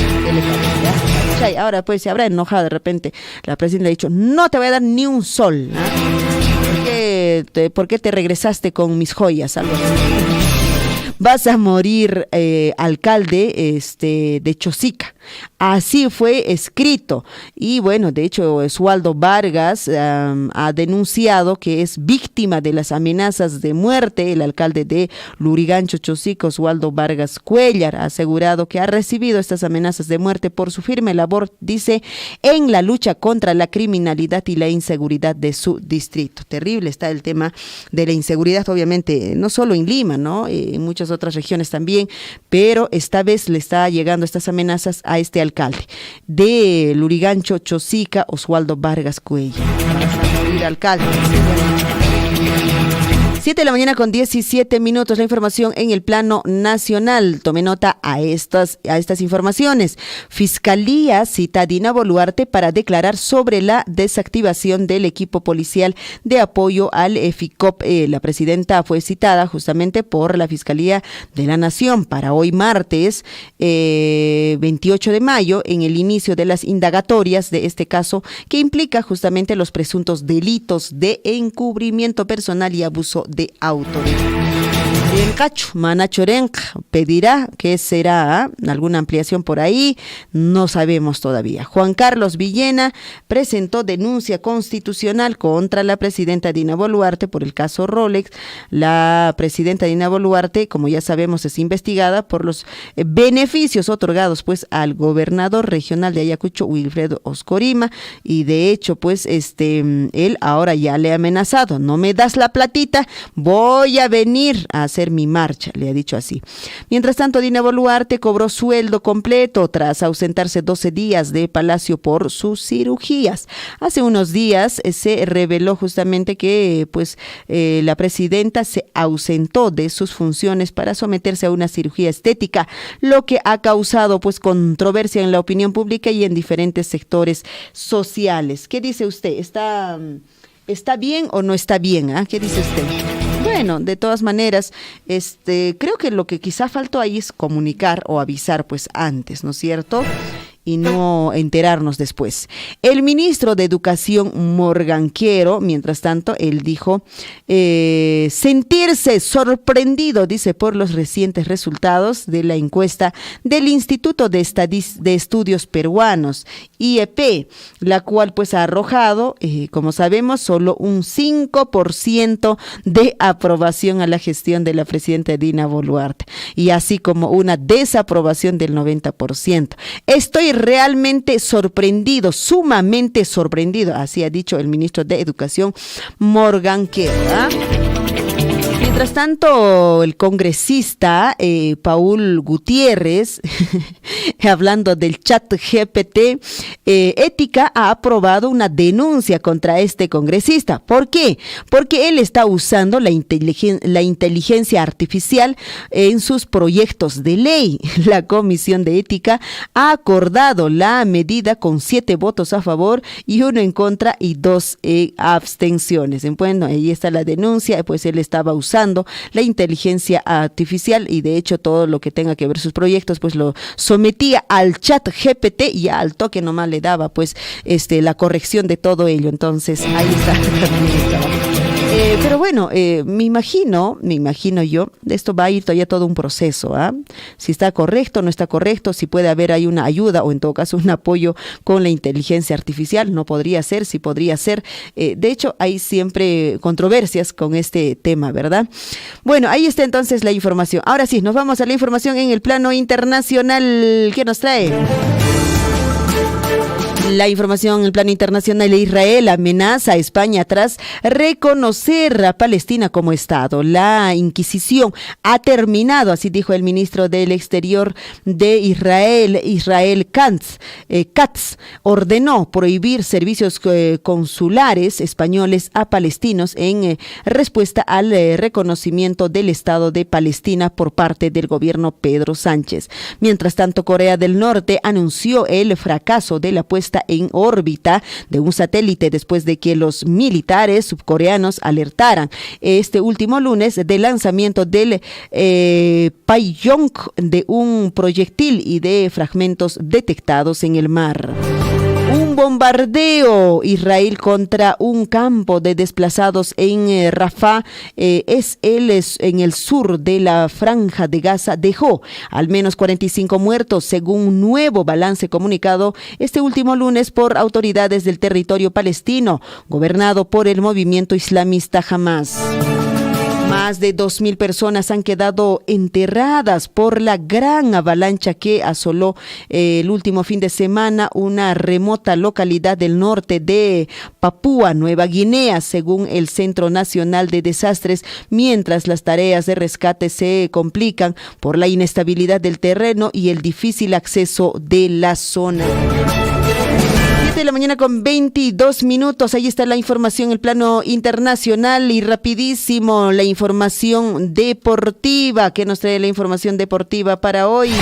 Ahora pues se habrá enojado de repente. La presidenta ha dicho, no te voy a dar ni un sol, ¿no? ¿Por qué te regresaste con mis joyas? Algo así. Vas a morir, alcalde de Chosica. Así fue escrito. Y bueno, de hecho, Oswaldo Vargas ha denunciado que es víctima de las amenazas de muerte. El alcalde de Lurigancho, Chosica, Oswaldo Vargas Cuellar, ha asegurado que ha recibido estas amenazas de muerte por su firme labor, dice, en la lucha contra la criminalidad y la inseguridad de su distrito. Terrible está el tema de la inseguridad, obviamente, no solo en Lima, ¿no? En muchas otras regiones también, pero esta vez le está llegando estas amenazas a este alcalde de Lurigancho, Chosica, Oswaldo Vargas Cuellar. Alcalde. 7 de la mañana con 17 minutos, la información en el plano nacional. Tome nota a estas informaciones. Fiscalía cita a Dina Boluarte para declarar sobre la desactivación del equipo policial de apoyo al FICOP. La presidenta fue citada justamente por la Fiscalía de la Nación para hoy martes 28 de mayo en el inicio de las indagatorias de este caso que implica justamente los presuntos delitos de encubrimiento personal y abuso de autoridad. El Cacho Manachorenc pedirá que será alguna ampliación por ahí, no sabemos todavía. Juan Carlos Villena presentó denuncia constitucional contra la presidenta Dina Boluarte por el caso Rolex. La presidenta Dina Boluarte, como ya sabemos, es investigada por los beneficios otorgados pues al gobernador regional de Ayacucho, Wilfredo Oscorima, y de hecho pues él ahora ya le ha amenazado: no me das la platita, voy a venir a hacer mi marcha, le ha dicho así. Mientras tanto, Dina Boluarte cobró sueldo completo tras ausentarse 12 días de Palacio por sus cirugías. Hace unos días se reveló justamente que la presidenta se ausentó de sus funciones para someterse a una cirugía estética, lo que ha causado pues controversia en la opinión pública y en diferentes sectores sociales. ¿Qué dice usted? ¿Está bien o no está bien? ¿Qué dice usted? Bueno, de todas maneras, creo que lo que quizá faltó ahí es comunicar o avisar pues antes, ¿no es cierto? Y no enterarnos después. El ministro de Educación, Morganquero, mientras tanto, él dijo sentirse sorprendido, dice, por los recientes resultados de la encuesta del Instituto de Estudios Peruanos, IEP, la cual pues ha arrojado, como sabemos, solo un 5% de aprobación a la gestión de la presidenta Dina Boluarte, y así como una desaprobación del 90%. Estoy realmente sorprendido, sumamente sorprendido, así ha dicho el ministro de Educación, Morganquero. Mientras tanto, el congresista Paul Gutiérrez, hablando del chat GPT, Ética ha aprobado una denuncia contra este congresista. ¿Por qué? Porque él está usando la inteligencia artificial en sus proyectos de ley. La Comisión de Ética ha acordado la medida con 7 votos a favor y 1 en contra y 2 abstenciones. Bueno, ahí está la denuncia, pues él estaba usando la inteligencia artificial y de hecho todo lo que tenga que ver sus proyectos pues lo sometía al chat GPT y al toque nomás le daba pues la corrección de todo ello. Entonces ahí está. Pero bueno, me imagino yo, esto va a ir todavía todo un proceso, si está correcto, no está correcto, si puede haber ahí una ayuda o en todo caso un apoyo con la inteligencia artificial, no podría ser, sí podría ser. De hecho, hay siempre controversias con este tema, ¿verdad? Bueno, ahí está entonces la información. Ahora sí, nos vamos a la información en el plano internacional. ¿Qué nos trae? La información en el plano internacional: Israel amenaza a España tras reconocer a Palestina como Estado. La Inquisición ha terminado, así dijo el ministro del Exterior de Israel, Israel Katz. Ordenó prohibir servicios consulares españoles a palestinos en respuesta al reconocimiento del Estado de Palestina por parte del gobierno Pedro Sánchez. Mientras tanto, Corea del Norte anunció el fracaso de la puesta en órbita de un satélite después de que los militares subcoreanos alertaran este último lunes del lanzamiento del Payong de un proyectil y de fragmentos detectados en el mar. Un bombardeo Israel contra un campo de desplazados en Rafah, en el sur de la Franja de Gaza, dejó al menos 45 muertos, según un nuevo balance comunicado este último lunes por autoridades del territorio palestino, gobernado por el movimiento islamista Hamas. Más de 2,000 personas han quedado enterradas por la gran avalancha que asoló el último fin de semana una remota localidad del norte de Papúa Nueva Guinea, según el Centro Nacional de Desastres, mientras las tareas de rescate se complican por la inestabilidad del terreno y el difícil acceso de la zona. de la mañana con 22 minutos. Ahí está la información, el plano internacional y rapidísimo la información deportiva. ¿Qué nos trae la información deportiva para hoy?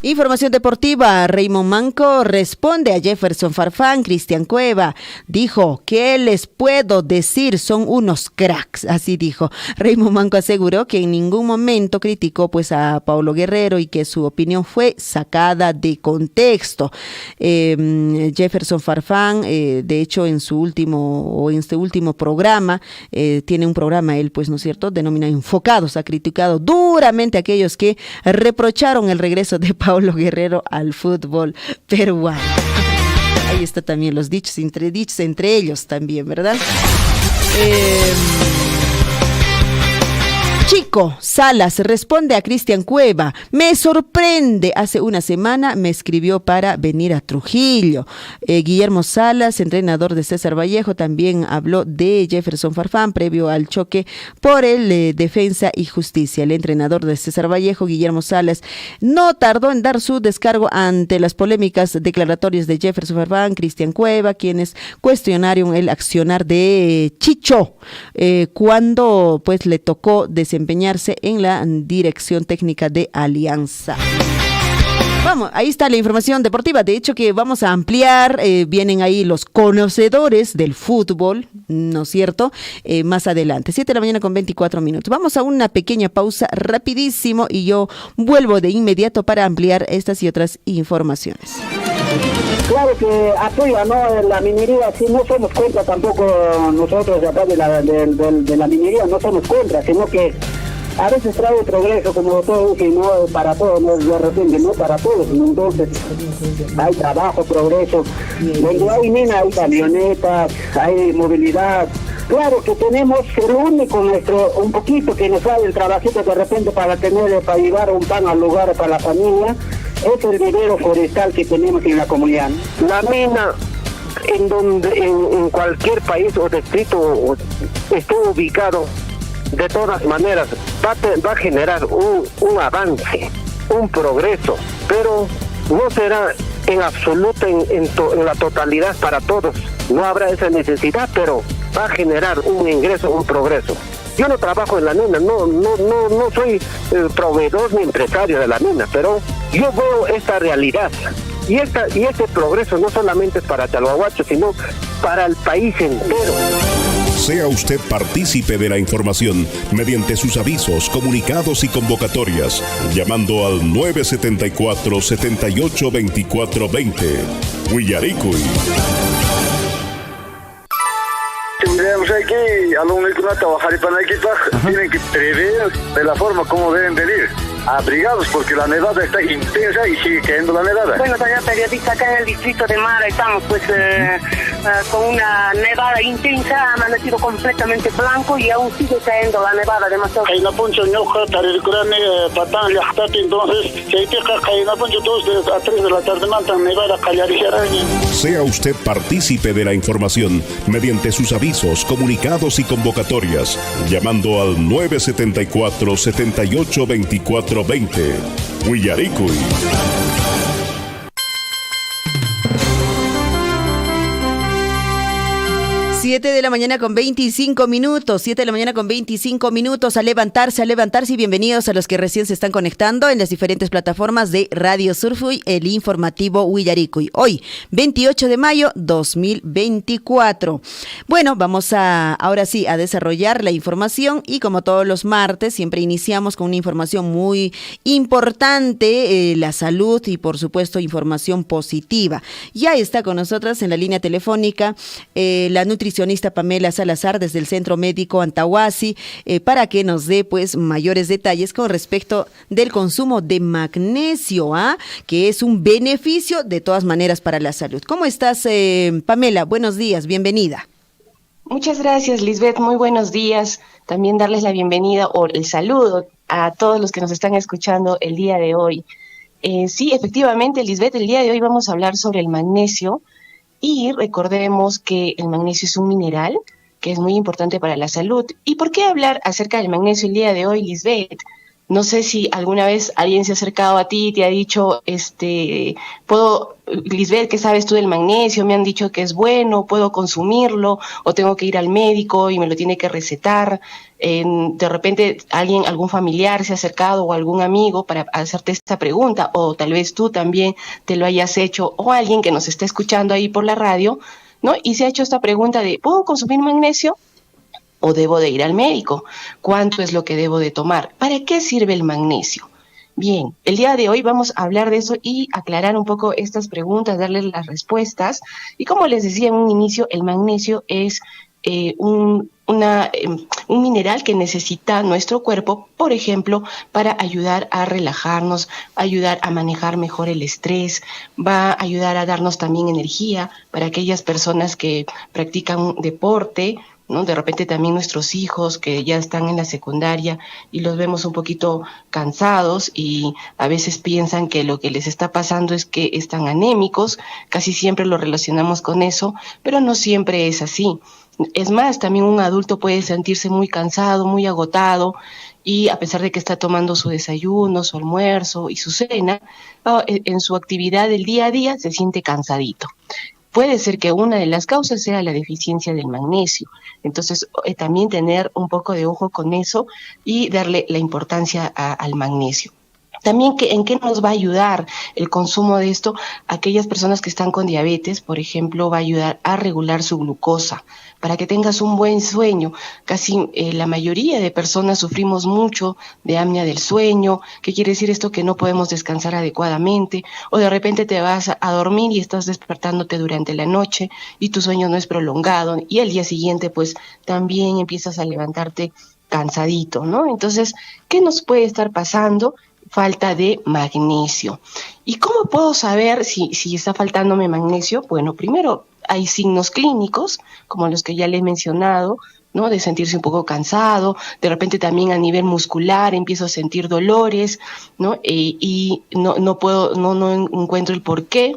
Información deportiva, Raymond Manco responde a Jefferson Farfán. Cristian Cueva dijo, ¿qué les puedo decir? Son unos cracks, así dijo. Raymond Manco aseguró que en ningún momento criticó pues a Paulo Guerrero y que su opinión fue sacada de contexto. Jefferson Farfán, de hecho en este último programa, tiene un programa él pues, ¿no es cierto?, denominado Enfocados, ha criticado duramente a aquellos que reprocharon el regreso de Paulo Guerrero al fútbol peruano. Ahí está también los dichos entre ellos también, ¿verdad? Chico Salas responde a Cristian Cueva, me sorprende, hace una semana me escribió para venir a Trujillo. Guillermo Salas, entrenador de César Vallejo, también habló de Jefferson Farfán previo al choque por el Defensa y Justicia. El entrenador de César Vallejo, Guillermo Salas, no tardó en dar su descargo ante las polémicas declaratorias de Jefferson Farfán, Cristian Cueva, quienes cuestionaron el accionar de Chicho cuando pues le tocó desempeñarse en la dirección técnica de Alianza. Vamos, ahí está la información deportiva. De hecho que vamos a ampliar, vienen ahí los conocedores del fútbol, ¿no es cierto? Más adelante, 7 de la mañana con 24 minutos. Vamos a una pequeña pausa rapidísimo y yo vuelvo de inmediato para ampliar estas y otras informaciones. Claro que apoya, ¿no?, la minería, si no somos contra tampoco nosotros de acá de la minería, no somos contra, sino que a veces trae progreso, como todo, y no para todos, no de repente, no para todos, entonces hay trabajo, progreso, donde hay mina, hay camionetas, hay movilidad. Claro que tenemos el único un poquito que nos sale el trabajito de repente para llevar un pan al lugar para la familia, es el vivero forestal que tenemos en la comunidad. La mina, en cualquier país o distrito esté ubicado, de todas maneras va a generar un avance, un progreso, pero no será en absoluto en la totalidad para todos. No habrá esa necesidad, pero va a generar un ingreso, un progreso. Yo no trabajo en la mina, no soy proveedor ni empresario de la mina, pero yo veo esta realidad y este progreso no solamente es para Chalhuahuacho, sino para el país entero. Sea usted partícipe de la información mediante sus avisos, comunicados y convocatorias, llamando al 974-782420. Huillaricuy. Tendríamos aquí alumnos que no trabajan para aquí, tienen que prever de la forma como deben venir. Abrigados porque la nevada está intensa y sigue cayendo la nevada. Bueno, señor periodista, acá en el distrito de Mara estamos pues con una nevada intensa, ha amanecido completamente blanco y aún sigue cayendo la nevada demasiado. Entonces, a 3 de la tarde mandan nevada callarija. Sea usted partícipe de la información mediante sus avisos, comunicados y convocatorias, llamando al 974-782420. Huillaricuy. 7 de la mañana con 25 minutos, 7 de la mañana con 25 minutos, a levantarse y bienvenidos a los que recién se están conectando en las diferentes plataformas de Radio Surfuy, el informativo Huillaricuy. Hoy, 28 de mayo 2024. Bueno, vamos ahora sí a desarrollar la información y como todos los martes, siempre iniciamos con una información muy importante, la salud y por supuesto información positiva. Ya está con nosotras en la línea telefónica la nutricionista Pamela Salazar desde el Centro Médico Antahuasi para que nos dé pues mayores detalles con respecto del consumo de magnesio, que es un beneficio de todas maneras para la salud. ¿Cómo estás, Pamela? Buenos días, bienvenida. Muchas gracias, Lisbeth, muy buenos días. También darles la bienvenida o el saludo a todos los que nos están escuchando el día de hoy. Sí, efectivamente, Lisbeth, el día de hoy vamos a hablar sobre el magnesio. Y recordemos que el magnesio es un mineral que es muy importante para la salud. ¿Y por qué hablar acerca del magnesio el día de hoy, Lisbeth? No sé si alguna vez alguien se ha acercado a ti y te ha dicho, Lisbeth, ¿qué sabes tú del magnesio? Me han dicho que es bueno, puedo consumirlo, o tengo que ir al médico y me lo tiene que recetar. De repente algún familiar se ha acercado o algún amigo para hacerte esta pregunta, o tal vez tú también te lo hayas hecho, o alguien que nos está escuchando ahí por la radio, ¿no? Y se ha hecho esta pregunta de, ¿puedo consumir magnesio? ¿O debo de ir al médico? ¿Cuánto es lo que debo de tomar? ¿Para qué sirve el magnesio? Bien, el día de hoy vamos a hablar de eso y aclarar un poco estas preguntas, darles las respuestas. Y como les decía en un inicio, el magnesio es un mineral que necesita nuestro cuerpo, por ejemplo, para ayudar a relajarnos, ayudar a manejar mejor el estrés, va a ayudar a darnos también energía para aquellas personas que practican deporte, ¿no? De repente también nuestros hijos que ya están en la secundaria y los vemos un poquito cansados y a veces piensan que lo que les está pasando es que están anémicos, casi siempre lo relacionamos con eso, pero no siempre es así. Es más, también un adulto puede sentirse muy cansado, muy agotado, y a pesar de que está tomando su desayuno, su almuerzo y su cena, en su actividad del día a día se siente cansadito. Puede ser que una de las causas sea la deficiencia del magnesio. Entonces, también tener un poco de ojo con eso y darle la importancia al magnesio. También, ¿en qué nos va a ayudar el consumo de esto? Aquellas personas que están con diabetes, por ejemplo, va a ayudar a regular su glucosa, para que tengas un buen sueño. Casi la mayoría de personas sufrimos mucho de apnea del sueño. ¿Qué quiere decir esto? Que no podemos descansar adecuadamente, o de repente te vas a dormir y estás despertándote durante la noche y tu sueño no es prolongado, y al día siguiente pues también empiezas a levantarte cansadito, ¿no? Entonces, ¿qué nos puede estar pasando? Falta de magnesio. ¿Y cómo puedo saber si está faltándome magnesio? Bueno, primero hay signos clínicos, como los que ya le he mencionado, ¿no? De sentirse un poco cansado, de repente también a nivel muscular empiezo a sentir dolores, ¿no? Y no encuentro el porqué.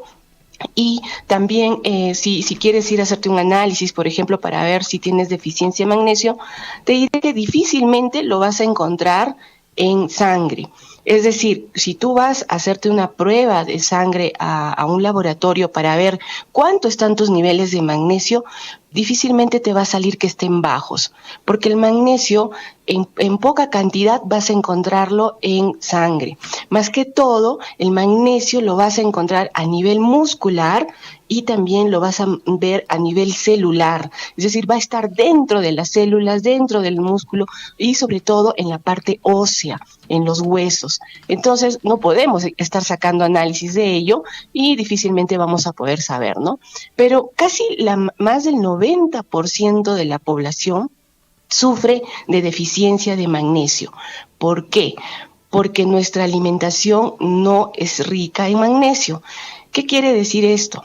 Y también si quieres ir a hacerte un análisis, por ejemplo, para ver si tienes deficiencia de magnesio, te diré que difícilmente lo vas a encontrar en sangre. Es decir, si tú vas a hacerte una prueba de sangre a un laboratorio para ver cuánto están tus niveles de magnesio, difícilmente te va a salir que estén bajos, porque el magnesio en poca cantidad vas a encontrarlo en sangre. Más que todo, el magnesio lo vas a encontrar a nivel muscular y también lo vas a ver a nivel celular. Es decir, va a estar dentro de las células, dentro del músculo y sobre todo en la parte ósea, en los huesos. Entonces, no podemos estar sacando análisis de ello y difícilmente vamos a poder saber, ¿no? Pero casi más del 90% de la población sufre de deficiencia de magnesio. ¿Por qué? Porque nuestra alimentación no es rica en magnesio. ¿Qué quiere decir esto?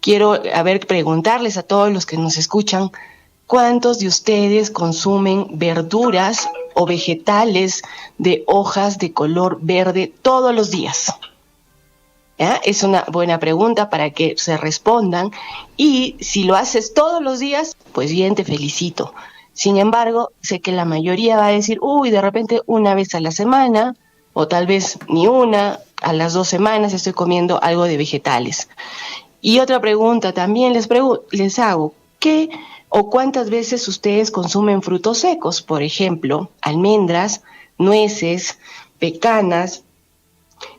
Quiero preguntarles a todos los que nos escuchan, ¿cuántos de ustedes consumen verduras o vegetales de hojas de color verde todos los días? ¿Ya? Es una buena pregunta para que se respondan, y si lo haces todos los días, pues bien, te felicito. Sin embargo, sé que la mayoría va a decir, de repente una vez a la semana, o tal vez ni una, a las 2 semanas estoy comiendo algo de vegetales. Y otra pregunta también les hago, ¿qué o cuántas veces ustedes consumen frutos secos? Por ejemplo, almendras, nueces, pecanas.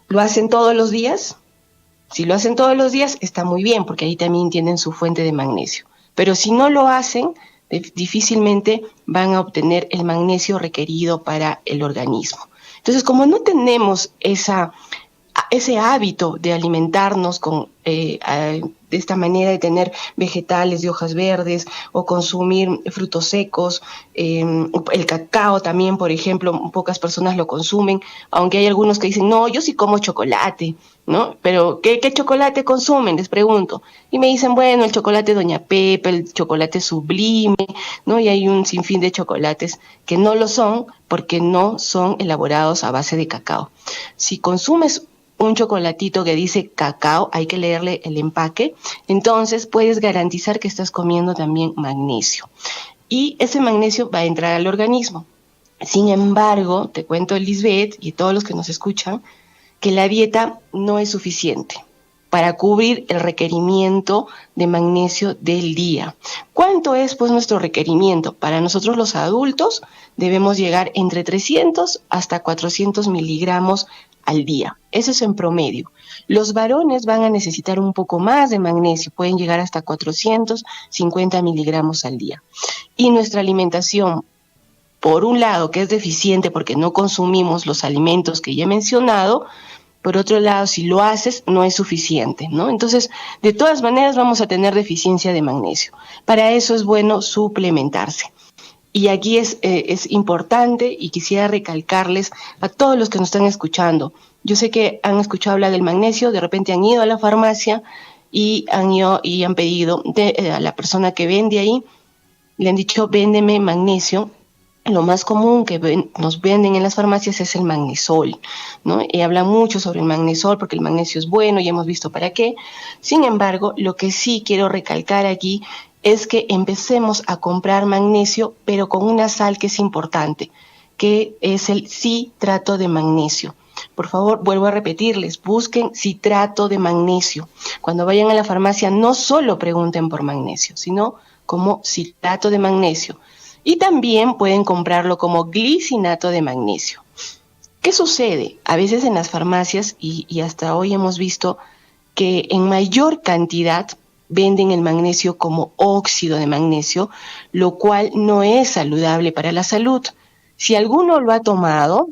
¿Lo hacen todos los días? Si lo hacen todos los días, está muy bien, porque ahí también tienen su fuente de magnesio. Pero si no lo hacen, difícilmente van a obtener el magnesio requerido para el organismo. Entonces, como no tenemos ese hábito de alimentarnos de esta manera, de tener vegetales de hojas verdes o consumir frutos secos, el cacao también, por ejemplo, pocas personas lo consumen, aunque hay algunos que dicen, no, yo sí como chocolate, ¿no? Pero ¿qué chocolate consumen? Les pregunto. Y me dicen, bueno, el chocolate Doña Pepa, el chocolate Sublime, ¿no? Y hay un sinfín de chocolates que no lo son porque no son elaborados a base de cacao. Si consumes un chocolatito que dice cacao, hay que leerle el empaque, entonces puedes garantizar que estás comiendo también magnesio. Y ese magnesio va a entrar al organismo. Sin embargo, te cuento, Lisbeth, y todos los que nos escuchan, que la dieta no es suficiente para cubrir el requerimiento de magnesio del día. ¿Cuánto es pues nuestro requerimiento? Para nosotros los adultos debemos llegar entre 300 hasta 400 miligramos al día. Eso es en promedio. Los varones van a necesitar un poco más de magnesio, pueden llegar hasta 450 miligramos al día. Y nuestra alimentación, por un lado, que es deficiente porque no consumimos los alimentos que ya he mencionado, por otro lado, si lo haces, no es suficiente, ¿no? Entonces, de todas maneras, vamos a tener deficiencia de magnesio. Para eso es bueno suplementarse. Y aquí es importante, y quisiera recalcarles a todos los que nos están escuchando. Yo sé que han escuchado hablar del magnesio, de repente han ido a la farmacia y han pedido a la persona que vende ahí, le han dicho, véndeme magnesio. Lo más común que nos venden en las farmacias es el magnesol, ¿no? Y hablan mucho sobre el magnesol porque el magnesio es bueno y hemos visto para qué. Sin embargo, lo que sí quiero recalcar aquí es que empecemos a comprar magnesio, pero con una sal que es importante, que es el citrato de magnesio. Por favor, vuelvo a repetirles, busquen citrato de magnesio. Cuando vayan a la farmacia, no solo pregunten por magnesio, sino como citrato de magnesio. Y también pueden comprarlo como glicinato de magnesio. ¿Qué sucede? A veces en las farmacias, y hasta hoy hemos visto que en mayor cantidad venden el magnesio como óxido de magnesio, lo cual no es saludable para la salud. Si alguno lo ha tomado,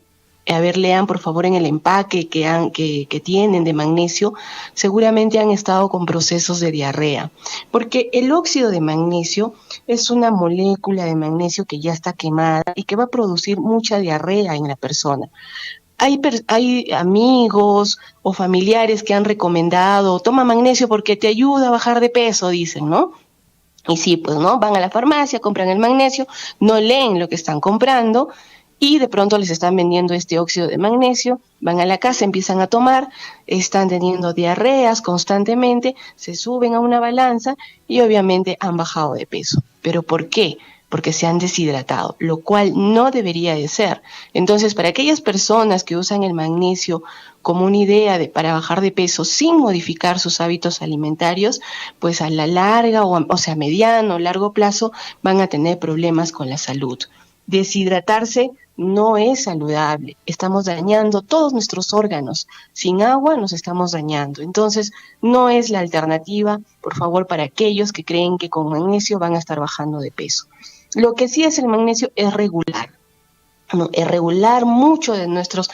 a ver, lean por favor en el empaque que tienen de magnesio, seguramente han estado con procesos de diarrea, porque el óxido de magnesio es una molécula de magnesio que ya está quemada y que va a producir mucha diarrea en la persona. Hay amigos o familiares que han recomendado, toma magnesio porque te ayuda a bajar de peso, dicen, ¿no? Y sí, pues no, van a la farmacia, compran el magnesio, no leen lo que están comprando, y de pronto les están vendiendo este óxido de magnesio, van a la casa, empiezan a tomar, están teniendo diarreas constantemente, se suben a una balanza y obviamente han bajado de peso. ¿Pero por qué? Porque se han deshidratado, lo cual no debería de ser. Entonces, para aquellas personas que usan el magnesio como una idea para bajar de peso sin modificar sus hábitos alimentarios, pues a la larga, o sea, mediano o largo plazo, van a tener problemas con la salud. Deshidratarse no es saludable, estamos dañando todos nuestros órganos, sin agua nos estamos dañando, entonces no es la alternativa, por favor, para aquellos que creen que con magnesio van a estar bajando de peso. Lo que sí es el magnesio es regular, ¿no? Es regular mucho de nuestros...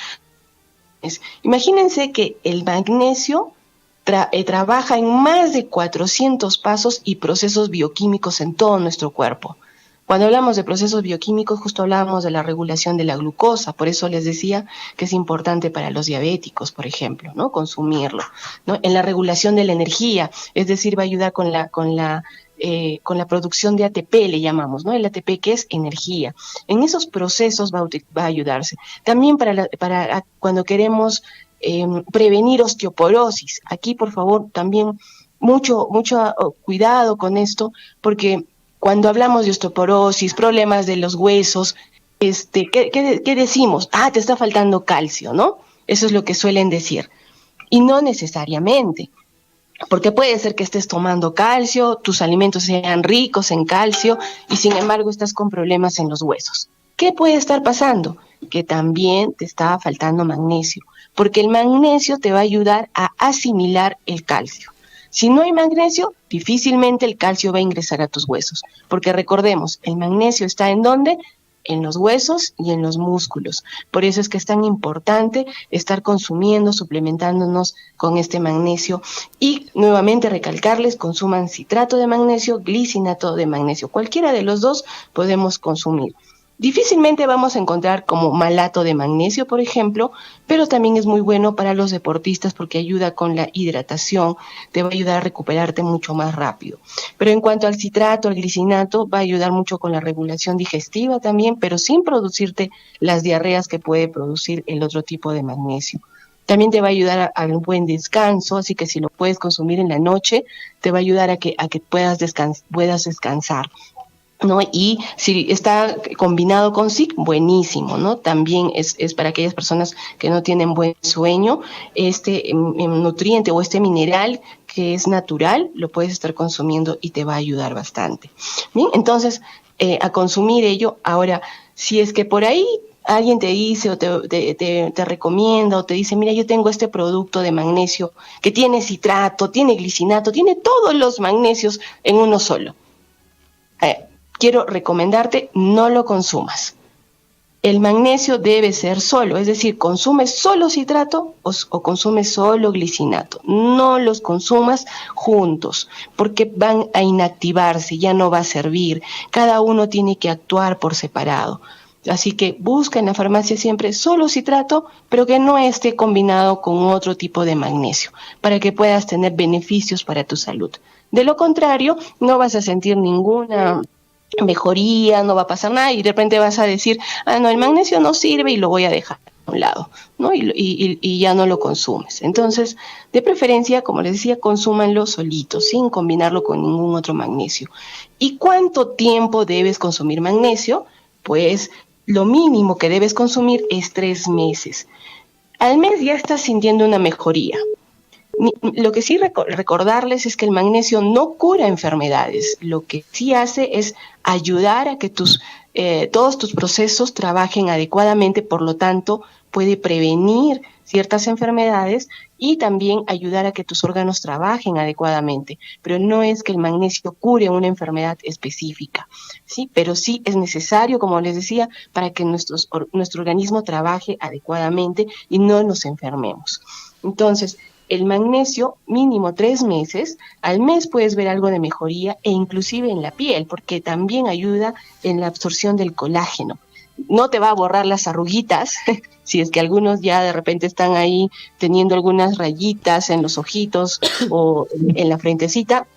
Imagínense que el magnesio trabaja en más de 400 pasos y procesos bioquímicos en todo nuestro cuerpo. Cuando hablamos de procesos bioquímicos, justo hablábamos de la regulación de la glucosa, por eso les decía que es importante para los diabéticos, por ejemplo, ¿no? Consumirlo, ¿no? En la regulación de la energía, es decir, va a ayudar con la producción de ATP, le llamamos, ¿no? El ATP, que es energía. En esos procesos va a ayudarse. También para cuando queremos prevenir osteoporosis. Aquí, por favor, también mucho cuidado con esto, porque cuando hablamos de osteoporosis, problemas de los huesos, ¿qué decimos? Ah, te está faltando calcio, ¿no? Eso es lo que suelen decir. Y no necesariamente, porque puede ser que estés tomando calcio, tus alimentos sean ricos en calcio y sin embargo estás con problemas en los huesos. ¿Qué puede estar pasando? Que también te está faltando magnesio, porque el magnesio te va a ayudar a asimilar el calcio. Si no hay magnesio, difícilmente el calcio va a ingresar a tus huesos, porque recordemos, el magnesio está ¿en dónde? En los huesos y en los músculos. Por eso es que es tan importante estar consumiendo, suplementándonos con este magnesio. Y nuevamente recalcarles, consuman citrato de magnesio, glicinato de magnesio. Cualquiera de los dos podemos consumir. Difícilmente vamos a encontrar como malato de magnesio, por ejemplo, pero también es muy bueno para los deportistas porque ayuda con la hidratación, te va a ayudar a recuperarte mucho más rápido. Pero en cuanto al citrato, al glicinato, va a ayudar mucho con la regulación digestiva también, pero sin producirte las diarreas que puede producir el otro tipo de magnesio. También te va a ayudar a un buen descanso, así que si lo puedes consumir en la noche, te va a ayudar a que puedas descansar. ¿no? Y si está combinado con zinc, buenísimo, ¿no? También es para aquellas personas que no tienen buen sueño, este nutriente o este mineral que es natural, lo puedes estar consumiendo y te va a ayudar bastante. Bien, entonces, a consumir ello. Ahora, si es que por ahí alguien te dice o te recomienda o te dice, mira, yo tengo este producto de magnesio que tiene citrato, tiene glicinato, tiene todos los magnesios en uno solo. Quiero recomendarte, no lo consumas. El magnesio debe ser solo, es decir, consumes solo citrato o consumes solo glicinato. No los consumas juntos, porque van a inactivarse, ya no va a servir. Cada uno tiene que actuar por separado. Así que busca en la farmacia siempre solo citrato, pero que no esté combinado con otro tipo de magnesio, para que puedas tener beneficios para tu salud. De lo contrario, no vas a sentir ninguna mejoría, no va a pasar nada y de repente vas a decir, no, el magnesio no sirve y lo voy a dejar a un lado, ¿no? Y ya no lo consumes. Entonces, de preferencia, como les decía, consúmanlo solito, sin combinarlo con ningún otro magnesio. ¿Y cuánto tiempo debes consumir magnesio? Pues lo mínimo que debes consumir es 3 meses. Al mes ya estás sintiendo una mejoría. Lo que sí recordarles es que el magnesio no cura enfermedades. Lo que sí hace es ayudar a que todos tus procesos trabajen adecuadamente, por lo tanto puede prevenir ciertas enfermedades y también ayudar a que tus órganos trabajen adecuadamente. Pero no es que el magnesio cure una enfermedad específica, ¿sí? Pero sí es necesario, como les decía, para que nuestro organismo trabaje adecuadamente y no nos enfermemos. Entonces, el magnesio, mínimo 3 meses, al mes puedes ver algo de mejoría e inclusive en la piel, porque también ayuda en la absorción del colágeno. No te va a borrar las arruguitas, si es que algunos ya de repente están ahí teniendo algunas rayitas en los ojitos o en la frentecita.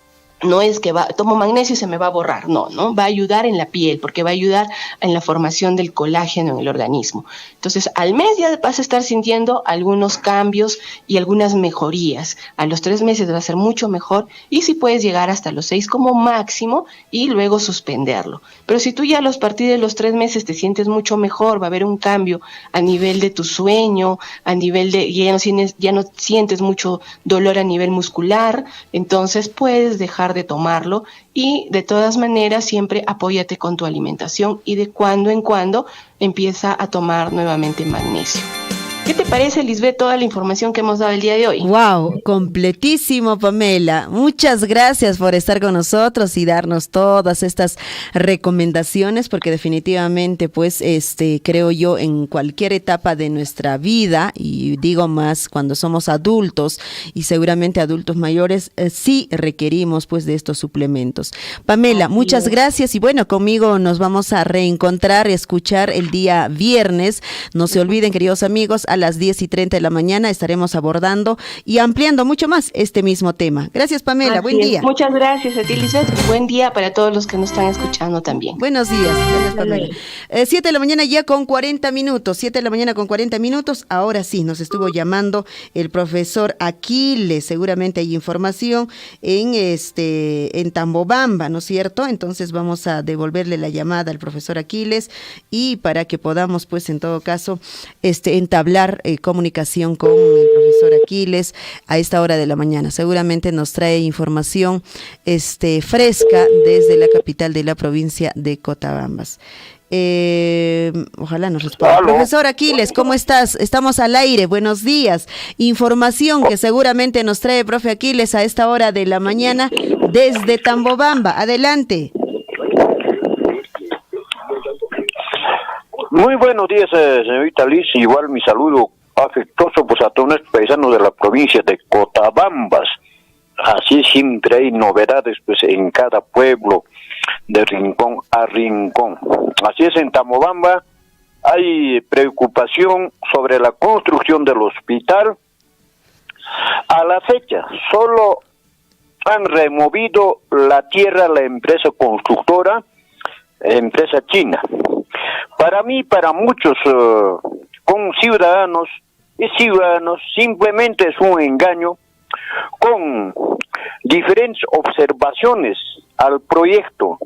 No es que tomo magnesio y se me va a borrar, no, va a ayudar en la piel, porque va a ayudar en la formación del colágeno en el organismo. Entonces, al mes ya vas a estar sintiendo algunos cambios y algunas mejorías. A los 3 meses va a ser mucho mejor y si puedes llegar hasta los 6 como máximo y luego suspenderlo. Pero si tú ya a partir de los 3 meses te sientes mucho mejor, va a haber un cambio a nivel de tu sueño, a nivel de ya no sientes mucho dolor a nivel muscular, entonces puedes dejar de tomarlo y de todas maneras siempre apóyate con tu alimentación y de cuando en cuando empieza a tomar nuevamente magnesio. ¿Qué te parece, Lisbeth, toda la información que hemos dado el día de hoy? Wow, completísimo, Pamela. Muchas gracias por estar con nosotros y darnos todas estas recomendaciones, porque definitivamente, pues, creo yo, en cualquier etapa de nuestra vida, y digo más cuando somos adultos y seguramente adultos mayores, sí requerimos, pues, de estos suplementos. Pamela, muchas gracias y bueno, conmigo nos vamos a reencontrar y escuchar el día viernes. No se olviden, queridos amigos, a las 10:30 de la mañana estaremos abordando y ampliando mucho más este mismo tema. Gracias, Pamela. Buen día. Muchas gracias a ti, Lisbeth. Buen día para todos los que nos están escuchando también. Buenos días. Gracias, Pamela. 7 de la mañana ya con 40 minutos. 7 de la mañana con 40 minutos. Ahora sí, nos estuvo llamando el profesor Aquiles. Seguramente hay información en Tambobamba, ¿no es cierto? Entonces vamos a devolverle la llamada al profesor Aquiles y para que podamos, pues, en todo caso, entablar comunicación con el profesor Aquiles a esta hora de la mañana. Seguramente nos trae información fresca desde la capital de la provincia de Cotabambas. Ojalá nos responda. Profesor Aquiles, ¿cómo estás? Estamos al aire, buenos días. Información que seguramente nos trae profe Aquiles a esta hora de la mañana desde Tambobamba. Adelante. Muy buenos días, señorita Liz. Igual mi saludo afectuoso pues a todos los paisanos de la provincia de Cotabambas. Así siempre hay novedades pues en cada pueblo, de rincón a rincón. Así es, en Tambobamba hay preocupación sobre la construcción del hospital. A la fecha solo han removido la tierra la empresa constructora, empresa china. Para mí, para muchos ciudadanos y ciudadanos, simplemente es un engaño con diferentes observaciones al proyecto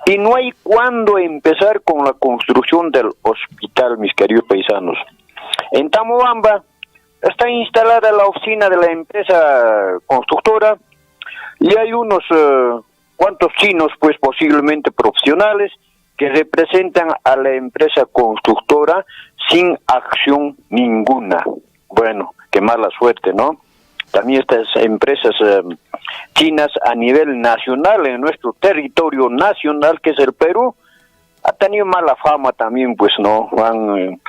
Y no hay cuándo empezar con la construcción del hospital, mis queridos paisanos. En Tamobamba está instalada la oficina de la empresa constructora y hay unos cuantos chinos, pues posiblemente profesionales, que representan a la empresa constructora sin acción ninguna. Bueno, qué mala suerte, ¿no? También estas empresas chinas a nivel nacional, en nuestro territorio nacional, que es el Perú, ha tenido mala fama también, pues, ¿no? Han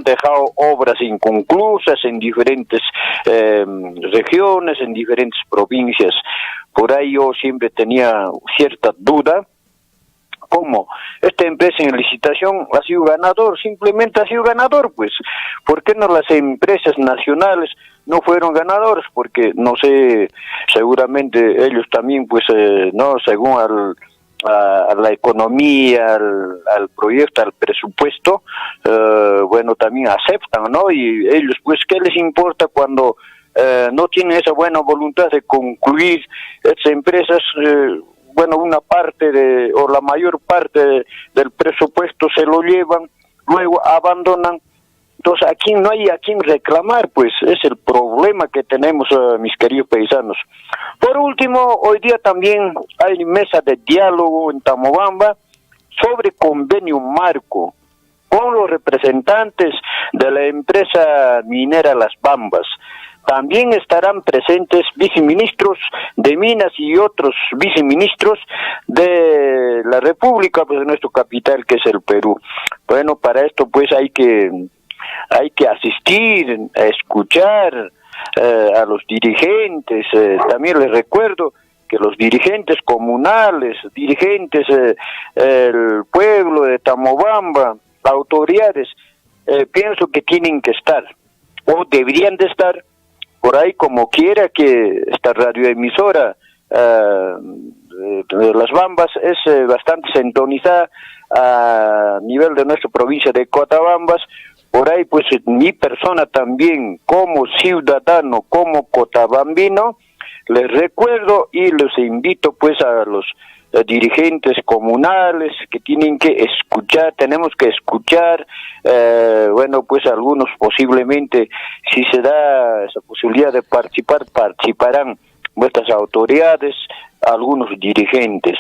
dejado obras inconclusas en diferentes regiones, en diferentes provincias. Por ahí yo siempre tenía cierta duda. ¿Cómo? Esta empresa en licitación ha sido ganador, simplemente ha sido ganador, pues. ¿Por qué no las empresas nacionales no fueron ganadores? Porque, no sé, seguramente ellos también, pues, no, según a la economía, al proyecto, al presupuesto, bueno, también aceptan, ¿no? Y ellos, pues, ¿qué les importa cuando no tienen esa buena voluntad de concluir estas empresas? Bueno, una parte o la mayor parte del presupuesto se lo llevan, luego abandonan. Entonces aquí no hay a quién reclamar, pues es el problema que tenemos, mis queridos paisanos. Por último, hoy día también hay mesa de diálogo en Tamobamba sobre convenio marco con los representantes de la empresa minera Las Bambas. También estarán presentes viceministros de Minas y otros viceministros de la República, pues de nuestro capital, que es el Perú. Bueno, para esto pues hay que asistir, a escuchar a los dirigentes. También les recuerdo que los dirigentes comunales, dirigentes del pueblo de Tamobamba, autoridades, pienso que tienen que estar, o deberían de estar, por ahí como quiera que esta radioemisora de Las Bambas es bastante sintonizada a nivel de nuestra provincia de Cotabambas. Por ahí pues mi persona también como ciudadano, como cotabambino, les recuerdo y los invito pues a los dirigentes comunales que tienen que escuchar, tenemos que escuchar, bueno, pues algunos posiblemente, si se da esa posibilidad de participar, participarán nuestras autoridades, algunos dirigentes.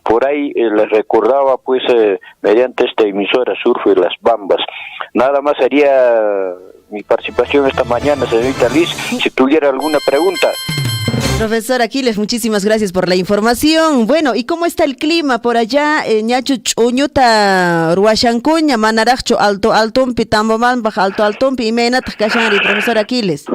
Por ahí les recordaba pues mediante esta emisora Surfo de Las Bambas. Nada más sería mi participación esta mañana, señorita Liz, si tuviera alguna pregunta. Profesor Aquiles, muchísimas gracias por la información. Bueno, ¿y cómo está el clima por allá? Ñachu Chuñuta, Ruashancuña, Manaracho, Alto Altompi, Tamboman, Baja Alto Altompi, y Menat, Cachari, profesor Aquiles.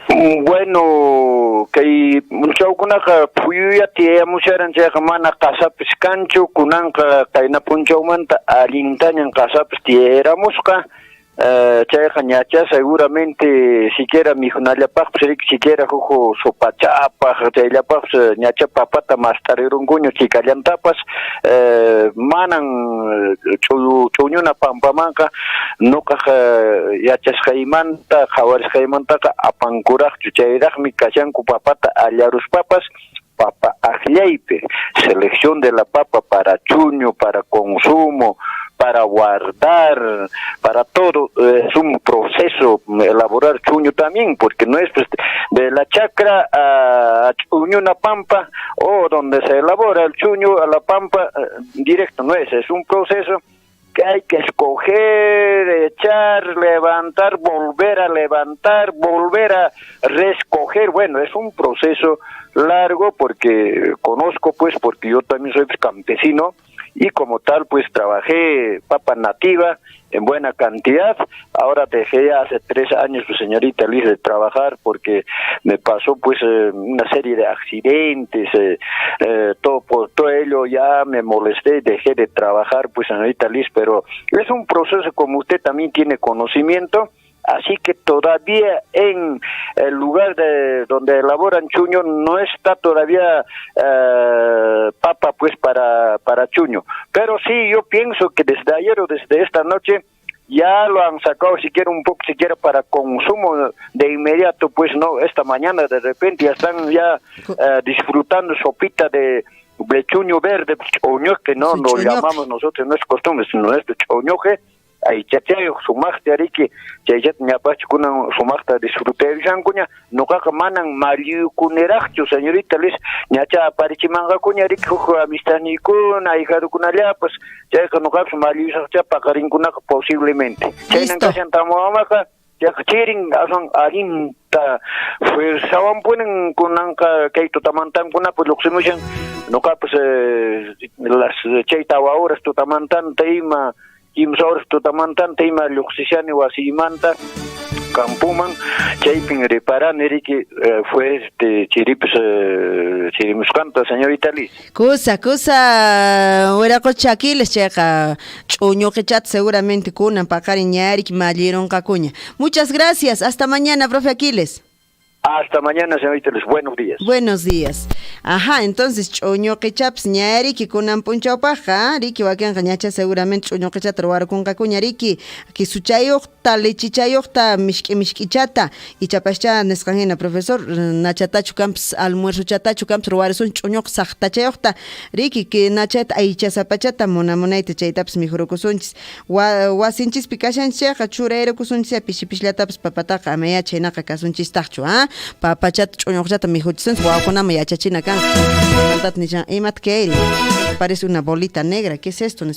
Bueno, que mucho kunaka puya tie musharan se jamana casa pescancho kunanka kaina puncho manta alintañan casa tiera musca. Chaya ñacha seguramente siquiera mi junallapaj siquiera jujo sopachapa chayapaj ñacha papata mastarerunguño chicallantapas manan chuñuna pampamanca nuqa yachas jaimanta jawares jaimantaka apankuraj chuchayrajmi kashanku papata allaruspapas papa ajllaype, selección de la papa para chuño, para consumo, para guardar, para todo, es un proceso elaborar chuño también, porque no es pues, de la chacra a chuño una pampa, o donde se elabora el chuño a la pampa directo, no es un proceso que hay que escoger, echar, levantar, volver a levantar, volver a recoger. Bueno, es un proceso largo porque conozco pues, porque yo también soy campesino y como tal pues trabajé papa nativa en buena cantidad. Ahora dejé ya hace 3 años, pues, señorita Liz, de trabajar porque me pasó pues una serie de accidentes, por todo ello ya me molesté y dejé de trabajar, pues, señorita Liz, pero es un proceso como usted también tiene conocimiento. Así que todavía en el lugar de donde elaboran chuño no está todavía papa pues para chuño. Pero sí, yo pienso que desde ayer o desde esta noche ya lo han sacado siquiera para consumo de inmediato, pues no, esta mañana de repente ya están disfrutando sopita de lechuño verde, choñoque, no lo llamamos nosotros, no es costumbre, sino es choñoque. Ahí chachayo sumachta ariki chaychat ñapachu kunan sumachta disfrutarishankuña nuqaqa manan malliukuniraqchu señorita Liz ñacha aparichimanqakuña ariki huk amistadniykuna ahijadukunallapas chayqa nuqaqa malliusaqcha paqarinkunaqa posiblemente chaynan kashantamamaqa chayqa chirin asan arinta fuerzawan punen kunanqa kay tutamantankunapas lluqsimushan nuqapas las chay tawa horas tutamantanta ima imsores tutamantanta ima lluqsishani wasimanta campuman chaypin reparan eriki fue chirimuscanta señorita Liz. Kusa hueraco chaquiles checa chuño que chat seguramente kunan paqariñarik malieron cacuña. Muchas gracias, hasta mañana, profe Aquiles. Hasta mañana, señorita Liz. Buenos días. Buenos días. Ajá, entonces, choño que chaps ñariki kunan punchao paja, riki wakan ñacha seguramente choño que chat robar con cacuñariki, que su chayokta, lechichayokta, mishkichata, y chapascha nescangena, profesor, nachatachu camps, almuerzo chatachu camps, robar son choño sachtachayokta, riki que nachat aicha zapachata, monamonaite chaytaps mijorokusunchis, wasinchis pikashan cheja, churero kusunchis, pishipishlataps papataca, amea chenaka kasunchis tachu, papachat choñochata mijochisons, guaconama yachachina kan, tantat nishan, emat keiri, parece una bolita negra, ¿qué es esto? A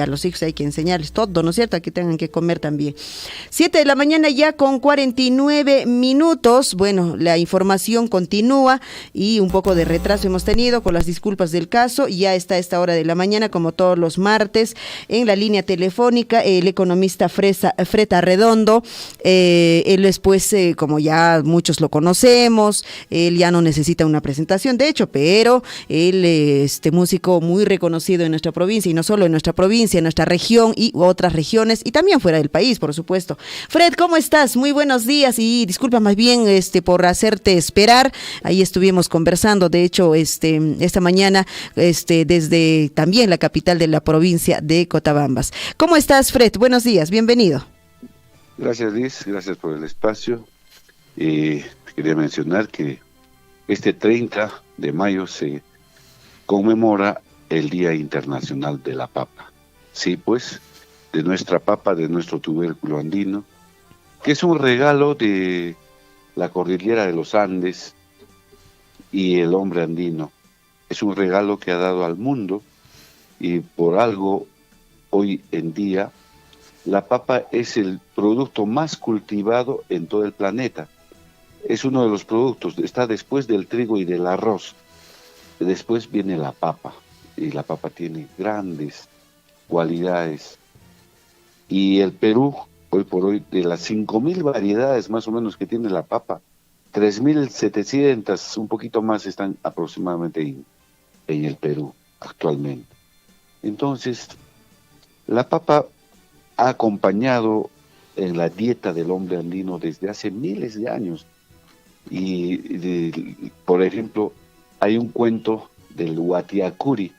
los hijos hay que enseñarles todo, ¿no es cierto? Aquí tengan que comer también. 7 de la mañana ya con 49 minutos. Bueno, la información continúa y un poco de retraso hemos tenido con las disculpas del caso. Ya está a esta hora de la mañana, como todos los martes, en la línea telefónica, el economista Fred Arredondo. Él es, pues, como ya muchos lo conocemos, él ya no necesita una presentación, de hecho, pero él músico muy reconocido en nuestra provincia, y no solo en nuestra provincia, en nuestra región y otras regiones, y también fuera del país, por supuesto. Fred, ¿cómo estás? Muy buenos días, y disculpa más bien por hacerte esperar. Ahí estuvimos conversando, de hecho, esta mañana, desde también la capital de la provincia de Cotabambas. ¿Cómo estás, Fred? Buenos días, bienvenido. Gracias, Liz, gracias por el espacio. Quería mencionar que este 30 de mayo se conmemora el Día Internacional de la Papa. Sí, pues, de nuestra papa, de nuestro tubérculo andino, que es un regalo de la cordillera de los Andes y el hombre andino. Es un regalo que ha dado al mundo, y por algo hoy en día la papa es el producto más cultivado en todo el planeta. Es uno de los productos, está después del trigo y del arroz. Después viene la papa, y la papa tiene grandes cualidades. Y el Perú, hoy por hoy, de las 5.000 variedades más o menos que tiene la papa, 3.700, un poquito más, están aproximadamente en el Perú actualmente. Entonces, la papa ha acompañado en la dieta del hombre andino desde hace miles de años. Y, por ejemplo, hay un cuento del Huatiacuri.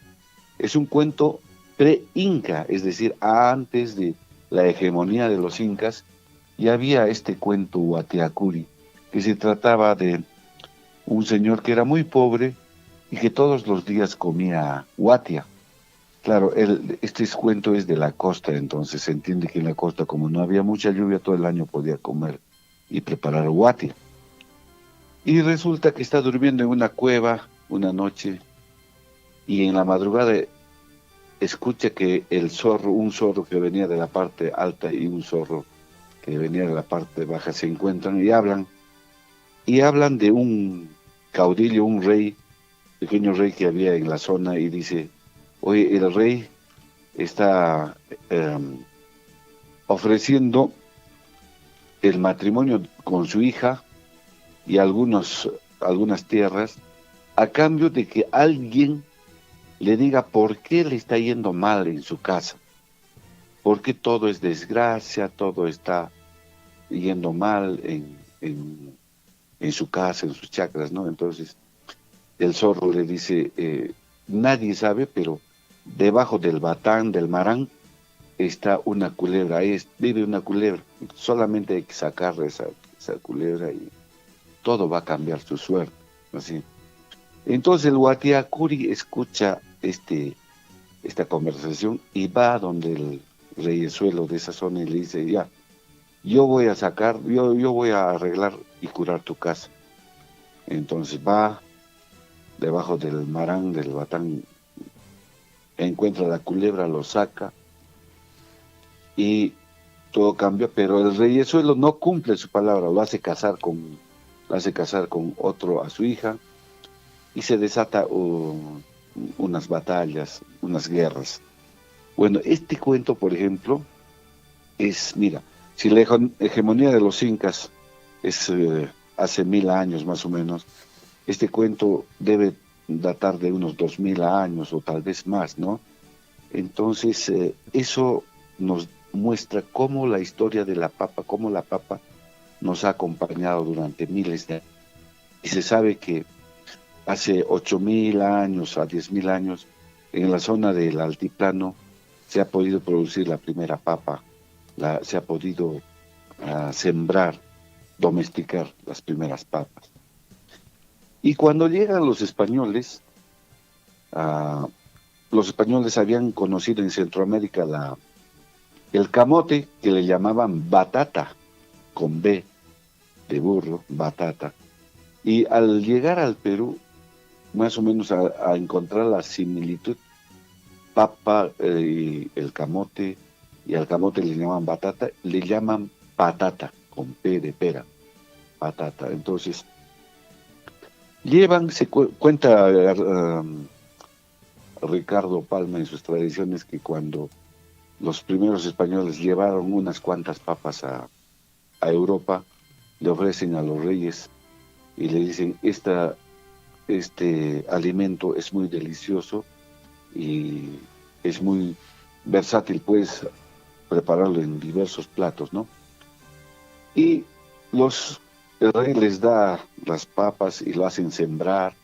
Es un cuento pre-inca, es decir, antes de la hegemonía de los incas, ya había este cuento Huatiacuri, que se trataba de un señor que era muy pobre y que todos los días comía huatia. Claro, este cuento es de la costa, entonces se entiende que en la costa, como no había mucha lluvia, todo el año podía comer y preparar huatia. Y resulta que está durmiendo en una cueva una noche, y en la madrugada escucha que un zorro que venía de la parte alta y un zorro que venía de la parte baja se encuentran y hablan de un caudillo, un rey, pequeño rey que había en la zona, y dice: oye, el rey está ofreciendo el matrimonio con su hija y algunas tierras, a cambio de que alguien le diga por qué le está yendo mal en su casa, porque todo es desgracia, todo está yendo mal en su casa, en sus chacras, ¿no? Entonces el zorro le dice: nadie sabe, pero debajo del batán, del marán, está una culebra, ahí vive una culebra, solamente hay que sacar esa culebra y todo va a cambiar su suerte, así. Entonces el Watiacuri escucha esta conversación y va donde el reyesuelo de esa zona y le dice, ya, yo voy a arreglar y curar tu casa. Entonces va debajo del marán, del batán, encuentra la culebra, lo saca y todo cambia, pero el reyesuelo no cumple su palabra, lo hace casar con otro, a su hija, y se desata unas batallas, unas guerras. Bueno, este cuento, por ejemplo, mira, si la hegemonía de los incas es hace 1000 años más o menos, este cuento debe datar de unos 2000 años o tal vez más, ¿no? Entonces, eso nos muestra cómo la historia de la papa, cómo la papa nos ha acompañado durante miles de años. Y se sabe que hace 8000 años a 10.000 años, en la zona del altiplano, se ha podido producir la primera papa, se ha podido sembrar, domesticar las primeras papas. Y cuando llegan los españoles habían conocido en Centroamérica el camote, que le llamaban batata, con B de burro, batata. Y al llegar al Perú, más o menos a encontrar la similitud, papa y el camote, y al camote le llaman batata, le llaman patata, con P de pera, patata. Entonces, cuenta Ricardo Palma en sus tradiciones que cuando los primeros españoles llevaron unas cuantas papas a Europa, le ofrecen a los reyes y le dicen, este alimento es muy delicioso y es muy versátil, puedes prepararlo en diversos platos, ¿no? Y el rey les da las papas y lo hacen sembrar,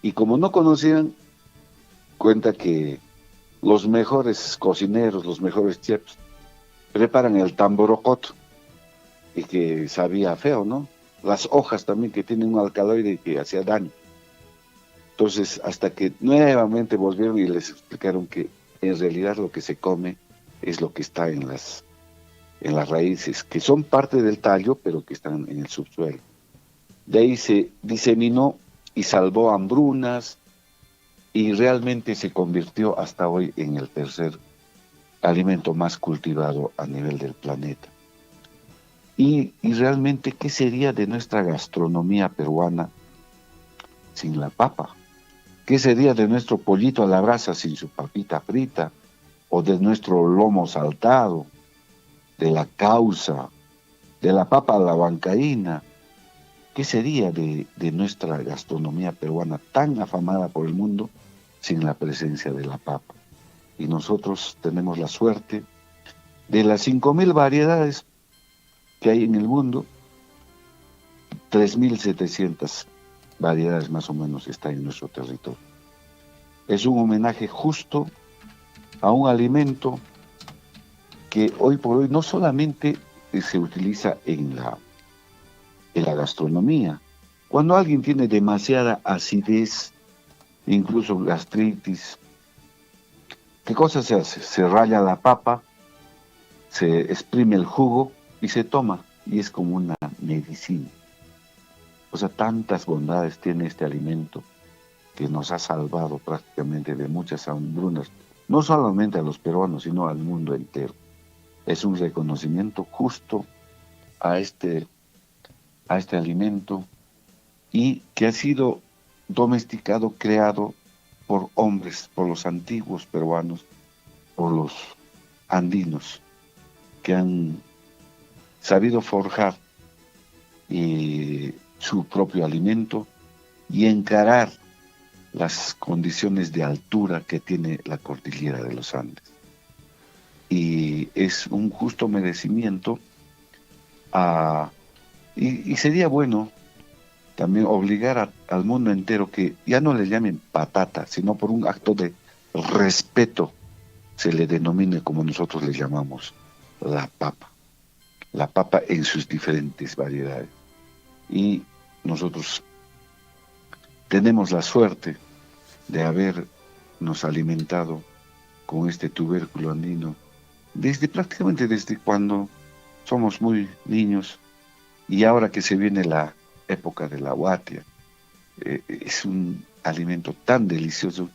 y como no conocían, cuenta que los mejores cocineros, los mejores chefs, preparan el tamborocoto, y que sabía feo, ¿no? Las hojas también, que tienen un alcaloide que hacía daño. Entonces, hasta que nuevamente volvieron y les explicaron que en realidad lo que se come es lo que está en las raíces, que son parte del tallo, pero que están en el subsuelo. De ahí se diseminó y salvó hambrunas, y realmente se convirtió hasta hoy en el tercer alimento más cultivado a nivel del planeta. Y realmente, ¿qué sería de nuestra gastronomía peruana sin la papa? ¿Qué sería de nuestro pollito a la brasa sin su papita frita? ¿O de nuestro lomo saltado? ¿De la causa? ¿De la papa a la huancaína? ¿Qué sería de nuestra gastronomía peruana tan afamada por el mundo sin la presencia de la papa? Y nosotros tenemos la suerte de las 5000 variedades que hay en el mundo, 3700 variedades más o menos están en nuestro territorio. Es un homenaje justo a un alimento que hoy por hoy no solamente se utiliza en la gastronomía. Cuando alguien tiene demasiada acidez, incluso gastritis, ¿qué cosa se hace? Se raya la papa, se exprime el jugo y se toma, y es como una medicina. O sea, tantas bondades tiene este alimento que nos ha salvado prácticamente de muchas hambrunas, no solamente a los peruanos, sino al mundo entero. Es un reconocimiento justo a este alimento, y que ha sido domesticado, creado por hombres, por los antiguos peruanos, por los andinos, que han sabido forjar su propio alimento y encarar las condiciones de altura que tiene la cordillera de los Andes. Y es un justo merecimiento y sería bueno también obligar al mundo entero que ya no le llamen patata, sino por un acto de respeto se le denomine como nosotros le llamamos la papa en sus diferentes variedades. Y nosotros tenemos la suerte de habernos alimentado con este tubérculo andino prácticamente desde cuando somos muy niños, y ahora que se viene la época de la huatia, es un alimento tan delicioso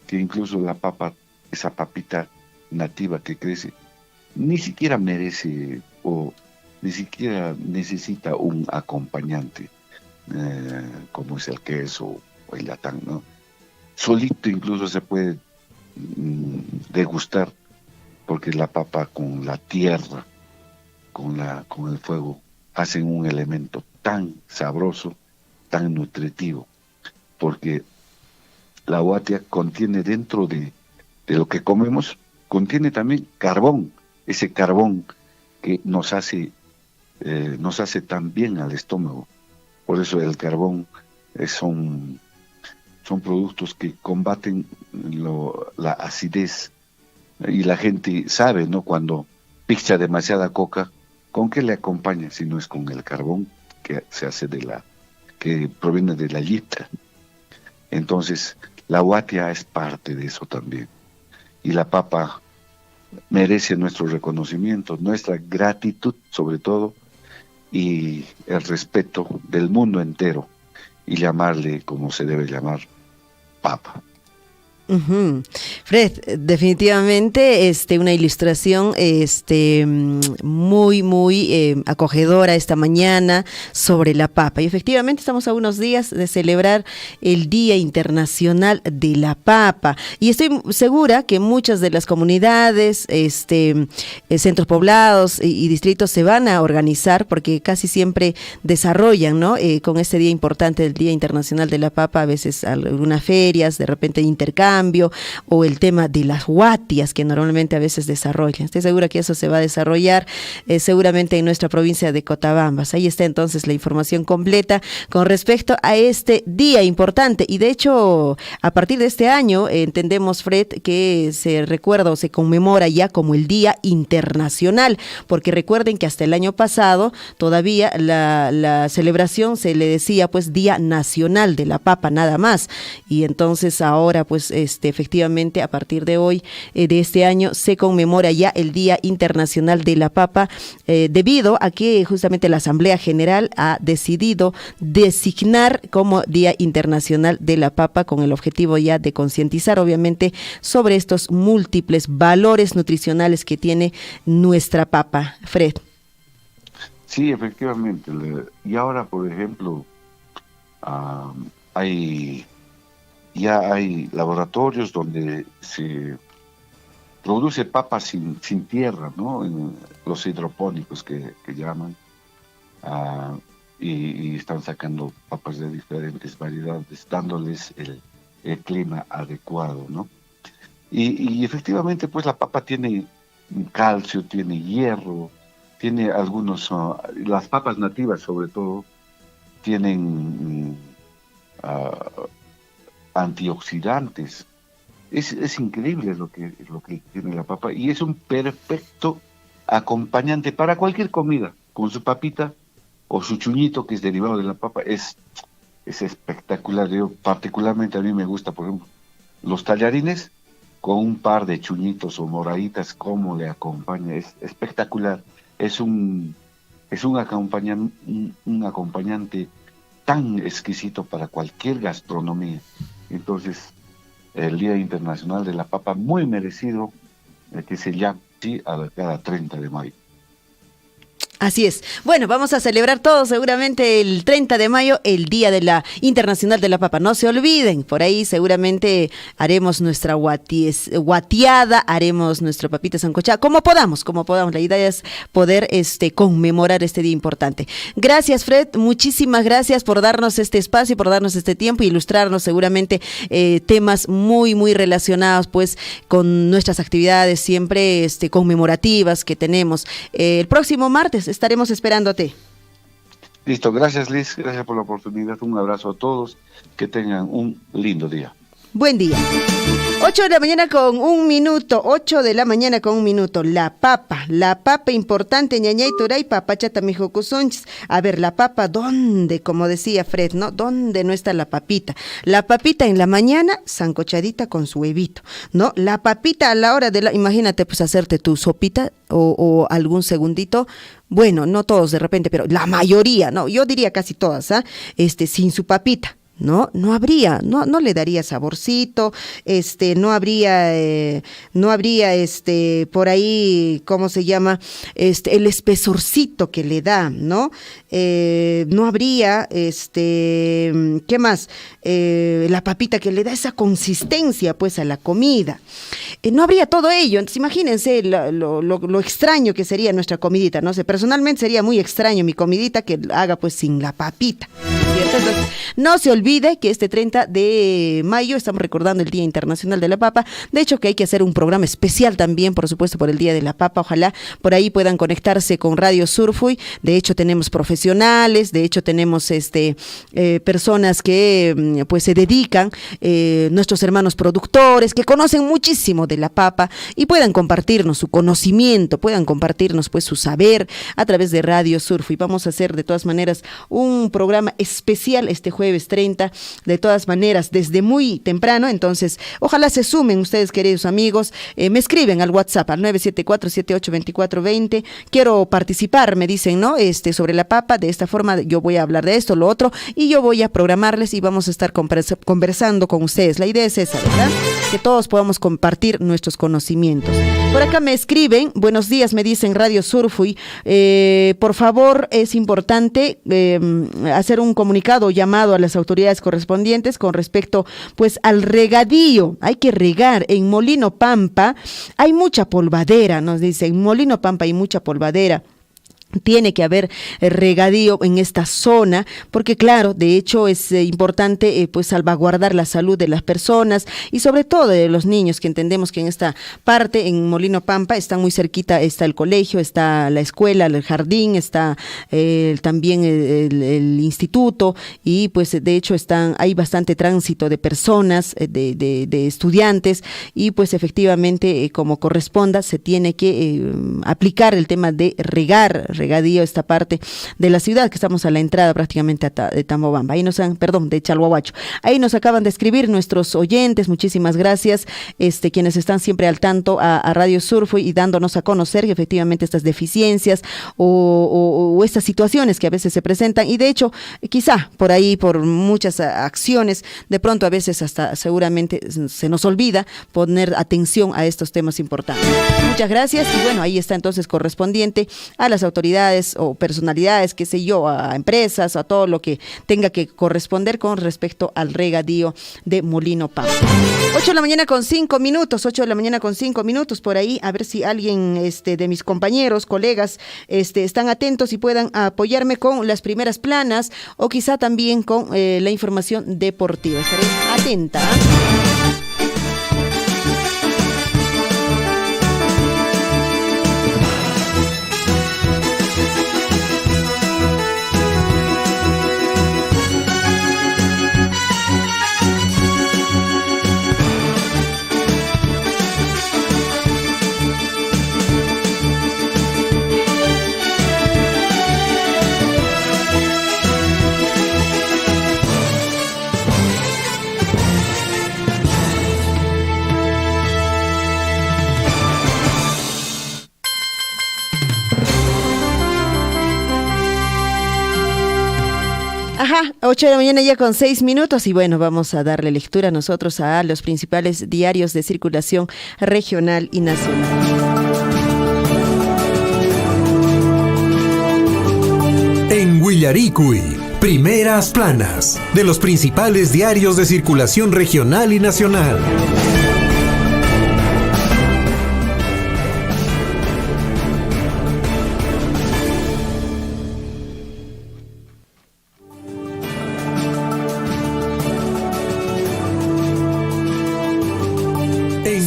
que incluso la papa, esa papita nativa que crece, ni siquiera merece o ni siquiera necesita un acompañante, como es el queso o el latán, ¿no? Solito incluso se puede degustar, porque la papa con la tierra, con el fuego, hacen un elemento tan sabroso, tan nutritivo, porque la huatia contiene, dentro de lo que comemos, contiene también carbón, ese carbón que nos hace tan bien al estómago. Por eso el carbón son productos que combaten la acidez, y la gente sabe, ¿no? Cuando picha demasiada coca, ¿con qué le acompaña si no es con el carbón que se hace que proviene de la yitra? Entonces, la huatia es parte de eso también. Y la papa merece nuestro reconocimiento, nuestra gratitud sobre todo, y el respeto del mundo entero, y llamarle como se debe llamar, papa. Fred, definitivamente una ilustración muy acogedora esta mañana sobre la papa, y efectivamente estamos a unos días de celebrar el Día Internacional de la Papa, y estoy segura que muchas de las comunidades, centros poblados y distritos se van a organizar, porque casi siempre desarrollan, ¿no? Con este día importante del Día Internacional de la Papa, a veces algunas ferias, de repente intercambio, o el tema de las huatias que normalmente a veces desarrollan. Estoy segura que eso se va a desarrollar seguramente en nuestra provincia de Cotabambas. Ahí está entonces la información completa con respecto a este día importante, y de hecho a partir de este año entendemos, Fred, que se recuerda o se conmemora ya como el Día Internacional, porque recuerden que hasta el año pasado todavía la celebración se le decía pues Día Nacional de la Papa nada más, y entonces ahora pues efectivamente a partir de hoy, de este año, se conmemora ya el Día Internacional de la Papa, debido a que justamente la Asamblea General ha decidido designar como Día Internacional de la Papa, con el objetivo ya de concientizar obviamente sobre estos múltiples valores nutricionales que tiene nuestra papa. Fred. Sí, efectivamente. Y ahora, por ejemplo, hay laboratorios donde se produce papa sin tierra, ¿no? En los hidropónicos que llaman, y están sacando papas de diferentes variedades, dándoles el clima adecuado, ¿no? Y efectivamente, pues la papa tiene calcio, tiene hierro, tiene algunos, las papas nativas sobre todo, tienen antioxidantes. Es increíble lo que tiene la papa, y es un perfecto acompañante para cualquier comida, con su papita o su chuñito que es derivado de la papa. Es espectacular. Yo particularmente, a mí me gusta, por ejemplo, los tallarines con un par de chuñitos o moraditas, cómo le acompaña, es espectacular. Es un acompañante tan exquisito para cualquier gastronomía. Entonces, el Día Internacional de la Papa, muy merecido, que se llama así a cada 30 de mayo. Así es. Bueno, vamos a celebrar todos seguramente el 30 de mayo, el Día de la Internacional de la Papa. No se olviden, por ahí seguramente haremos nuestra guatiada, haremos nuestra papita sancochada, como podamos. La idea es poder conmemorar este día importante. Gracias, Fred, muchísimas gracias por darnos este espacio, por darnos este tiempo e ilustrarnos seguramente temas muy, muy relacionados pues con nuestras actividades siempre conmemorativas que tenemos. El próximo martes estaremos esperándote. Listo, gracias Liz, gracias por la oportunidad, un abrazo a todos, que tengan un lindo día. Buen día. 8 de la mañana con un minuto, 8 de la mañana con un minuto. La papa importante, ñañay turay, papachata mijocusunchis. A ver, la papa, ¿dónde? Como decía Fred, ¿no? ¿Dónde no está la papita? La papita en la mañana, sancochadita con su huevito, ¿no? La papita a la hora de la, imagínate, pues hacerte tu sopita o algún segundito. Bueno, no todos de repente, pero la mayoría, no, yo diría casi todas, ¿ah? Sin su papita. No habría, no le daría saborcito, no habría por ahí, ¿cómo se llama? El espesorcito que le da, ¿no? No habría, ¿qué más? La papita que le da esa consistencia, pues, a la comida. No habría todo ello. Entonces, imagínense lo extraño que sería nuestra comidita, no sé, personalmente sería muy extraño mi comidita que haga, pues, sin la papita, ¿cierto? Entonces, no se olvide que este 30 de mayo estamos recordando el Día Internacional de la Papa. De hecho, que hay que hacer un programa especial también, por supuesto, por el Día de la Papa. Ojalá por ahí puedan conectarse con Radio Surfuy. De hecho, tenemos profesionales, de hecho, tenemos personas que pues se dedican, nuestros hermanos productores, que conocen muchísimo de la papa y puedan compartirnos su conocimiento, puedan compartirnos pues su saber a través de Radio Surfuy. Vamos a hacer de todas maneras un programa especial este jueves 30, de todas maneras, desde muy temprano. Entonces, ojalá se sumen ustedes, queridos amigos. Me escriben al WhatsApp al 974-782420. Quiero participar, me dicen, ¿no? Sobre la papa, de esta forma yo voy a hablar de esto, lo otro, y yo voy a programarles y vamos a estar conversando con ustedes. La idea es esa, ¿verdad? Que todos podamos compartir nuestros conocimientos. Por acá me escriben, buenos días, me dicen Radio Surfuy, por favor, es importante hacer un comunicado o llamado a las autoridades correspondientes con respecto pues al regadío. Hay que regar en Molino Pampa, hay mucha polvadera, nos dicen, en Molino Pampa hay mucha polvadera. Tiene que haber regadío en esta zona, porque claro, de hecho es importante pues salvaguardar la salud de las personas y sobre todo de los niños, que entendemos que en esta parte, en Molino Pampa, está muy cerquita, está el colegio, está la escuela, el jardín, está también el instituto, y pues de hecho hay bastante tránsito de personas, de estudiantes, y pues efectivamente como corresponda se tiene que aplicar el tema de regadío, esta parte de la ciudad, que estamos a la entrada prácticamente de Tambobamba, de Chalhuahuacho. Ahí nos acaban de escribir nuestros oyentes, muchísimas gracias, quienes están siempre al tanto a Radio Surfuy y dándonos a conocer que efectivamente estas deficiencias o estas situaciones que a veces se presentan, y de hecho, quizá por ahí, por muchas acciones, de pronto a veces hasta seguramente se nos olvida poner atención a estos temas importantes. Muchas gracias, y bueno, ahí está entonces correspondiente a las autoridades o personalidades, qué sé yo, a empresas, a todo lo que tenga que corresponder con respecto al regadío de Molino Pampa. 8 de la mañana con 5 minutos, 8 de la mañana con 5 minutos, por ahí, a ver si alguien de mis compañeros, colegas, están atentos y puedan apoyarme con las primeras planas o quizá también con la información deportiva. Estaré atenta. Ajá, 8 de la mañana ya con 6 minutos, y bueno, vamos a darle lectura nosotros a los principales diarios de circulación regional y nacional. En Huillaricuy, primeras planas de los principales diarios de circulación regional y nacional.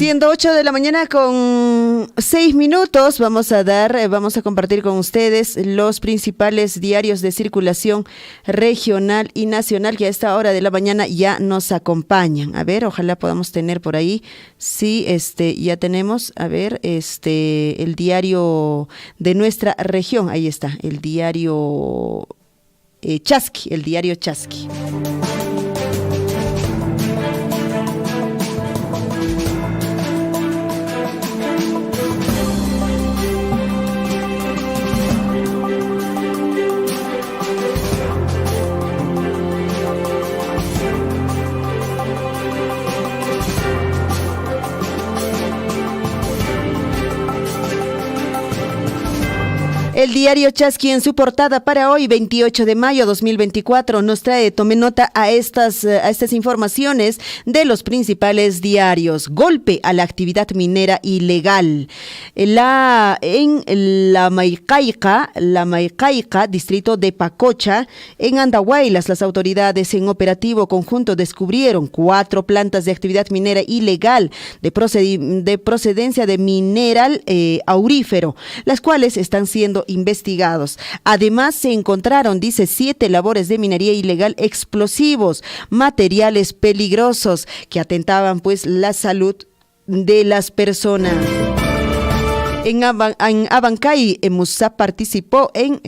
Siendo 8 de la mañana con 6 minutos, vamos a compartir con ustedes los principales diarios de circulación regional y nacional que a esta hora de la mañana ya nos acompañan. A ver, ojalá podamos tener por ahí. Sí, ya tenemos, a ver, el diario de nuestra región. Ahí está, el diario Chasqui, el diario Chasqui. El diario Chasqui en su portada para hoy, 28 de mayo 2024, nos trae, tome nota a estas informaciones de los principales diarios. Golpe a la actividad minera ilegal. En la Maicaica, distrito de Pacocha, en Andahuaylas, las autoridades en operativo conjunto descubrieron 4 plantas de actividad minera ilegal de procedencia de mineral aurífero, las cuales están siendo investigados. Además, se encontraron, dice, 7 labores de minería ilegal, explosivos, materiales peligrosos que atentaban pues la salud de las personas. En Abancay, Musa participó en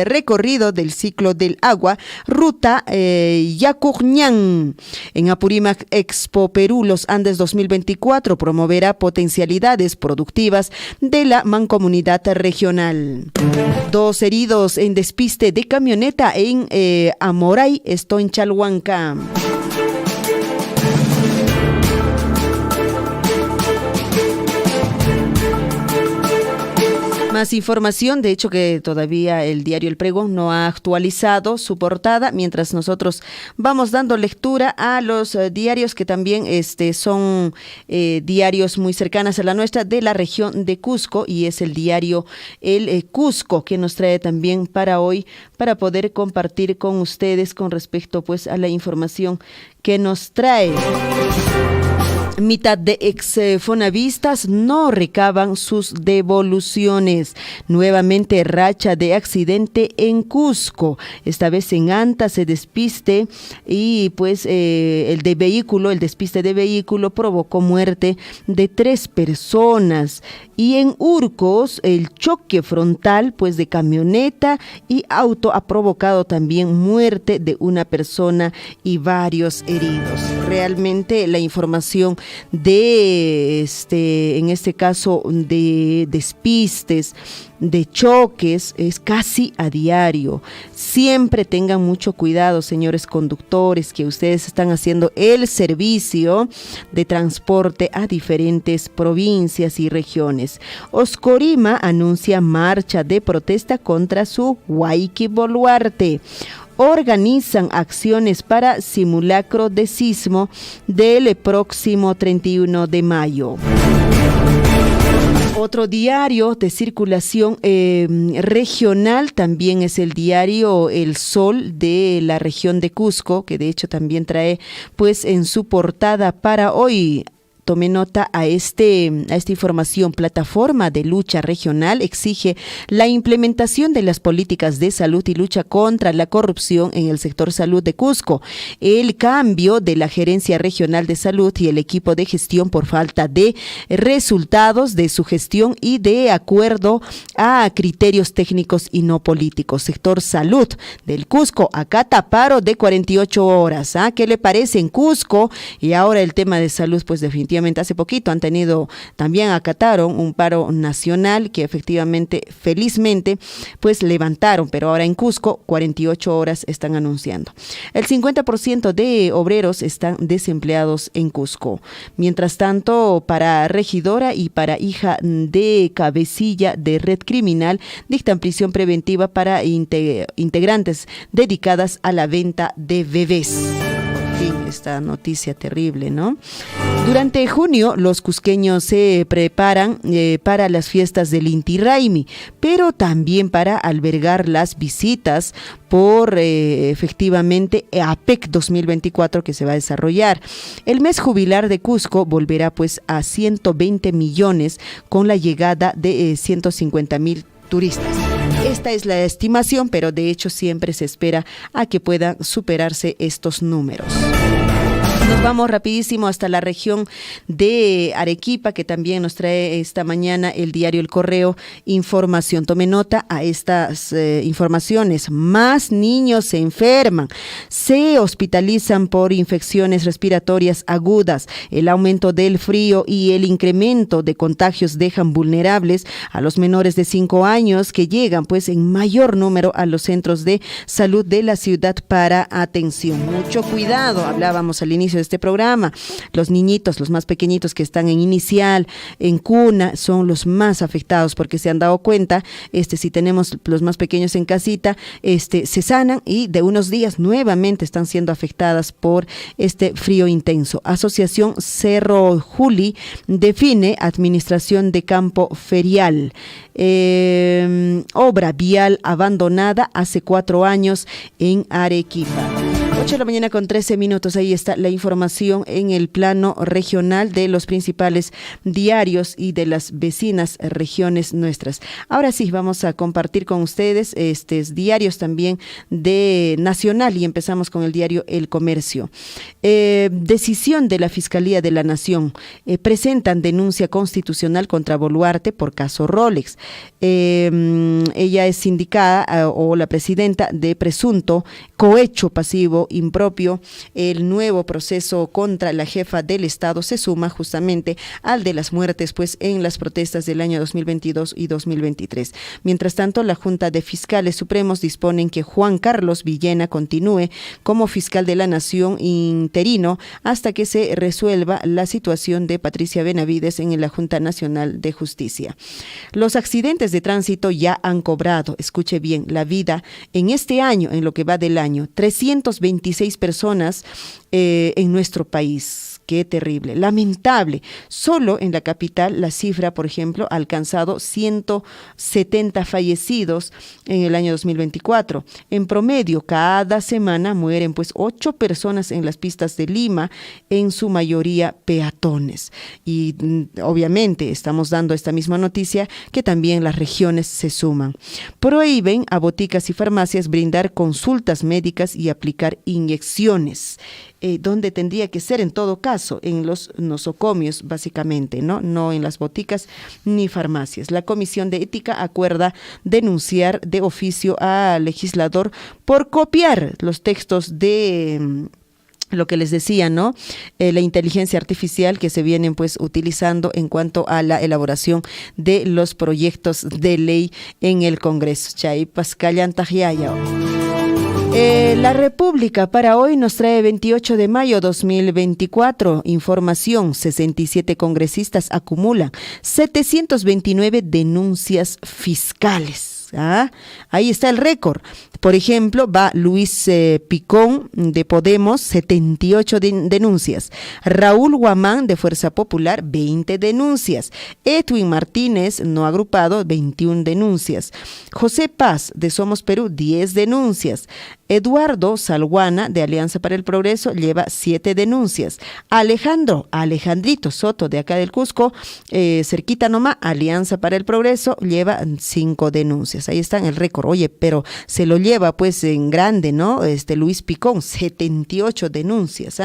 recorrido del ciclo del agua, ruta Yacuñán. En Apurímac, Expo Perú Los Andes 2024 promoverá potencialidades productivas de la mancomunidad regional. 2 heridos en despiste de camioneta en Amoray, esto en Chalhuanca. Más información, de hecho que todavía el diario El Pregón no ha actualizado su portada, mientras nosotros vamos dando lectura a los diarios que también son diarios muy cercanos a la nuestra de la región de Cusco, y es el diario El Cusco que nos trae también para hoy para poder compartir con ustedes con respecto pues a la información que nos trae. Mitad de exfonavistas no recaban sus devoluciones. Nuevamente racha de accidente en Cusco. Esta vez en Anta se despiste y pues el despiste de vehículo provocó muerte de 3 personas. Y en Urcos el choque frontal pues de camioneta y auto ha provocado también muerte de una persona y varios heridos. Realmente la información de en este caso de despistes, de choques, es casi a diario. Siempre tengan mucho cuidado, señores conductores, que ustedes están haciendo el servicio de transporte a diferentes provincias y regiones. Oscorima anuncia marcha de protesta contra su Huayqui Boluarte. Organizan acciones para simulacro de sismo del próximo 31 de mayo. Otro diario de circulación regional también es el diario El Sol de la región de Cusco, que de hecho también trae pues en su portada para hoy. Tome nota a esta información. Plataforma de Lucha Regional exige la implementación de las políticas de salud y lucha contra la corrupción en el sector salud de Cusco. El cambio de la Gerencia Regional de Salud y el equipo de gestión por falta de resultados de su gestión y de acuerdo a criterios técnicos y no políticos. Sector salud del Cusco acata paro de 48 horas. ¿Qué le parece en Cusco? Y ahora el tema de salud, pues definitivamente hace poquito acataron un paro nacional que efectivamente, felizmente, pues levantaron, pero ahora en Cusco 48 horas están anunciando. El 50% de obreros están desempleados en Cusco. Mientras tanto, para regidora y para hija de cabecilla de red criminal, dictan prisión preventiva para integrantes dedicadas a la venta de bebés. En fin, esta noticia terrible, ¿no? Durante junio, los cusqueños se preparan para las fiestas del Inti Raymi, pero también para albergar las visitas por efectivamente APEC 2024 que se va a desarrollar. El mes jubilar de Cusco volverá pues a 120 millones con la llegada de 150.000 turistas. Esta es la estimación, pero de hecho siempre se espera a que puedan superarse estos números. Nos vamos rapidísimo hasta la región de Arequipa, que también nos trae esta mañana el diario El Correo información. Tome nota a estas informaciones. Más niños se enferman, se hospitalizan por infecciones respiratorias agudas. El aumento del frío y el incremento de contagios dejan vulnerables a los menores de 5 años que llegan pues en mayor número a los centros de salud de la ciudad para atención. Mucho cuidado, hablábamos al inicio de este programa. Los niñitos, los más pequeñitos que están en inicial, en cuna, son los más afectados porque se han dado cuenta, si tenemos los más pequeños en casita, se sanan y de unos días nuevamente están siendo afectadas por este frío intenso. Asociación Cerro Juli define administración de campo ferial. Obra vial abandonada hace 4 años en Arequipa. 8 de la mañana con 13 minutos, ahí está la información en el plano regional de los principales diarios y de las vecinas regiones nuestras. Ahora sí, vamos a compartir con ustedes diarios también de Nacional y empezamos con el diario El Comercio. Decisión de la Fiscalía de la Nación. Presentan denuncia constitucional contra Boluarte por caso Rolex. Ella es sindicada o la presidenta de presunto cohecho pasivo impropio. El nuevo proceso contra la jefa del Estado se suma justamente al de las muertes pues en las protestas del año 2022 y 2023. Mientras tanto, la Junta de Fiscales Supremos disponen que Juan Carlos Villena continúe como fiscal de la Nación interino hasta que se resuelva la situación de Patricia Benavides en la Junta Nacional de Justicia. Los accidentes de tránsito ya han cobrado, escuche bien, la vida en este año, en lo que va del año, 326 personas en nuestro país. Qué terrible, lamentable. Solo en la capital la cifra, por ejemplo, ha alcanzado 170 fallecidos en el año 2024. En promedio, cada semana mueren pues 8 personas en las pistas de Lima, en su mayoría peatones. Y obviamente estamos dando esta misma noticia que también las regiones se suman. Prohíben a boticas y farmacias brindar consultas médicas y aplicar inyecciones. Donde tendría que ser en todo caso, en los nosocomios básicamente, no en las boticas ni farmacias. La Comisión de Ética acuerda denunciar de oficio al legislador por copiar los textos de lo que les decía, la inteligencia artificial que se vienen pues utilizando en cuanto a la elaboración de los proyectos de ley en el Congreso. Chay Pascallan Tajiaya. La República para hoy nos trae 28 de mayo 2024. Información, 67 congresistas acumulan 729 denuncias fiscales. Ahí está el récord. Por ejemplo, va Luis Picón de Podemos, 78 denuncias. Raúl Guamán de Fuerza Popular, 20 denuncias. Edwin Martínez, no agrupado, 21 denuncias. José Paz de Somos Perú, 10 denuncias. Eduardo Salguana de Alianza para el Progreso lleva 7 denuncias. Alejandrito Soto de acá del Cusco, cerquita nomás, Alianza para el Progreso lleva 5 denuncias. Ahí está en el récord. Oye, pero se lo lleva pues en grande, Luis Picón, 78 denuncias.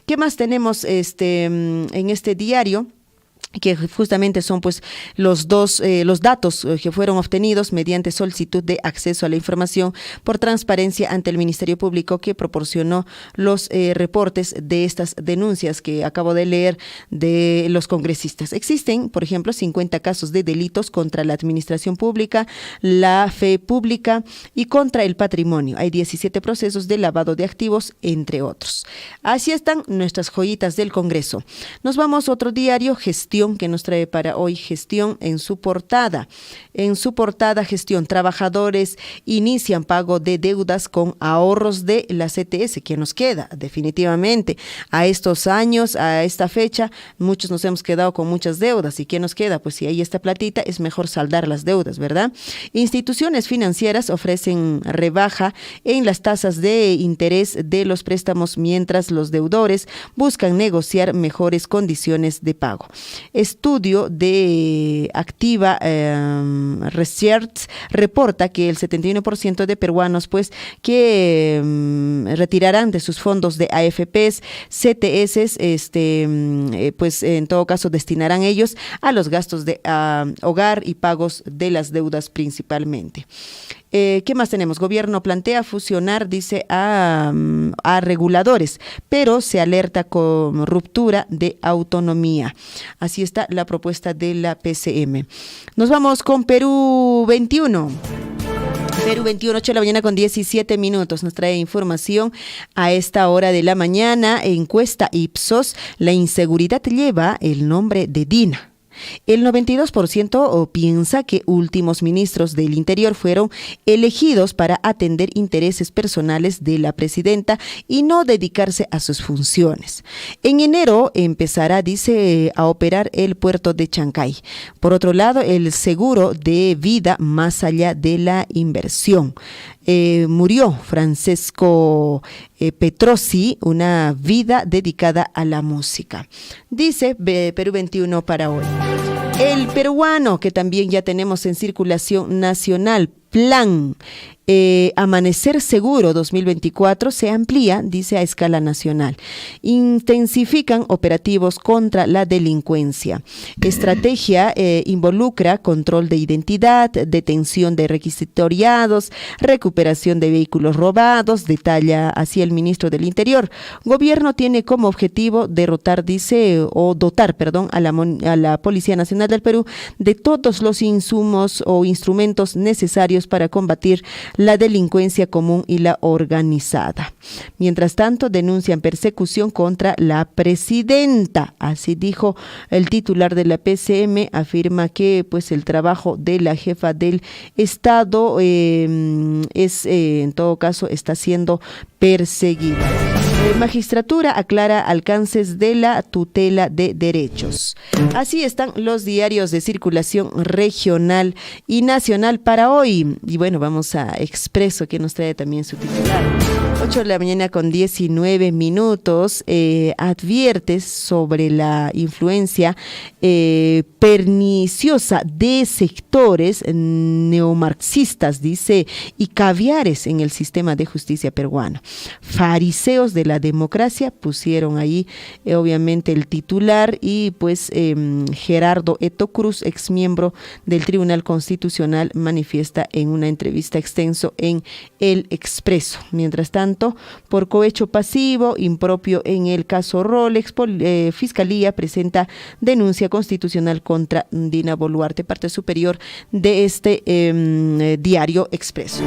¿Qué más tenemos en este diario? Que justamente son pues los datos que fueron obtenidos mediante solicitud de acceso a la información por transparencia ante el Ministerio Público, que proporcionó los reportes de estas denuncias que acabo de leer de los congresistas. Existen, por ejemplo, 50 casos de delitos contra la administración pública, la fe pública y contra el patrimonio. Hay 17 procesos de lavado de activos, entre otros. Así están nuestras joyitas del Congreso. Nos vamos a otro diario, Gestión Gestión, que nos trae para hoy Gestión en su portada. En su portada, Gestión, trabajadores inician pago de deudas con ahorros de la CTS. ¿Qué nos queda? Definitivamente, a estos años, a esta fecha, muchos nos hemos quedado con muchas deudas. ¿Y qué nos queda? Pues si hay esta platita, es mejor saldar las deudas, ¿verdad? Instituciones financieras ofrecen rebaja en las tasas de interés de los préstamos mientras los deudores buscan negociar mejores condiciones de pago. Estudio de Activa Research reporta que el 71% de peruanos pues que retirarán de sus fondos de AFPs, CTS, pues en todo caso destinarán ellos a los gastos de hogar y pagos de las deudas principalmente. ¿Qué más tenemos? Gobierno plantea fusionar, dice, a reguladores, pero se alerta con ruptura de autonomía. Así está la propuesta de la PCM. Nos vamos con Perú 21. Perú 21, 8 de la mañana con 17 minutos. Nos trae información a esta hora de la mañana. Encuesta Ipsos, la inseguridad lleva el nombre de Dina. El 92% piensa que últimos ministros del Interior fueron elegidos para atender intereses personales de la presidenta y no dedicarse a sus funciones. En enero empezará, dice, a operar el puerto de Chancay. Por otro lado, el seguro de vida más allá de la inversión. Murió Francesco Petrosi, una vida dedicada a la música. Dice Perú 21 para hoy. El peruano, que también ya tenemos en circulación nacional, Plan Amanecer Seguro 2024 se amplía, dice, a escala nacional. Intensifican operativos contra la delincuencia. Estrategia involucra control de identidad, detención de requisitoriados, recuperación de vehículos robados, detalla así el ministro del Interior. Gobierno tiene como objetivo dotar a la Policía Nacional del Perú de todos los insumos o instrumentos necesarios para combatir la delincuencia común y la organizada. Mientras tanto, denuncian persecución contra la presidenta. Así dijo el titular de la PCM, afirma que pues el trabajo de la jefa del Estado en todo caso está siendo perseguida. Magistratura aclara alcances de la tutela de derechos. Así están los diarios de circulación regional y nacional para hoy. Y bueno, vamos a Expreso, que nos trae también su titular. 8 de la mañana con 19 minutos. Advierte sobre la influencia perniciosa de sectores neomarxistas, dice, y caviares en el sistema de justicia peruano. Fariseos de la democracia pusieron ahí obviamente el titular y pues Gerardo Eto Cruz, exmiembro del Tribunal Constitucional, manifiesta en una entrevista extenso en El Expreso. Mientras tanto, por cohecho pasivo impropio en el caso Rolex, Fiscalía presenta denuncia constitucional contra Dina Boluarte, parte superior de este diario Expreso.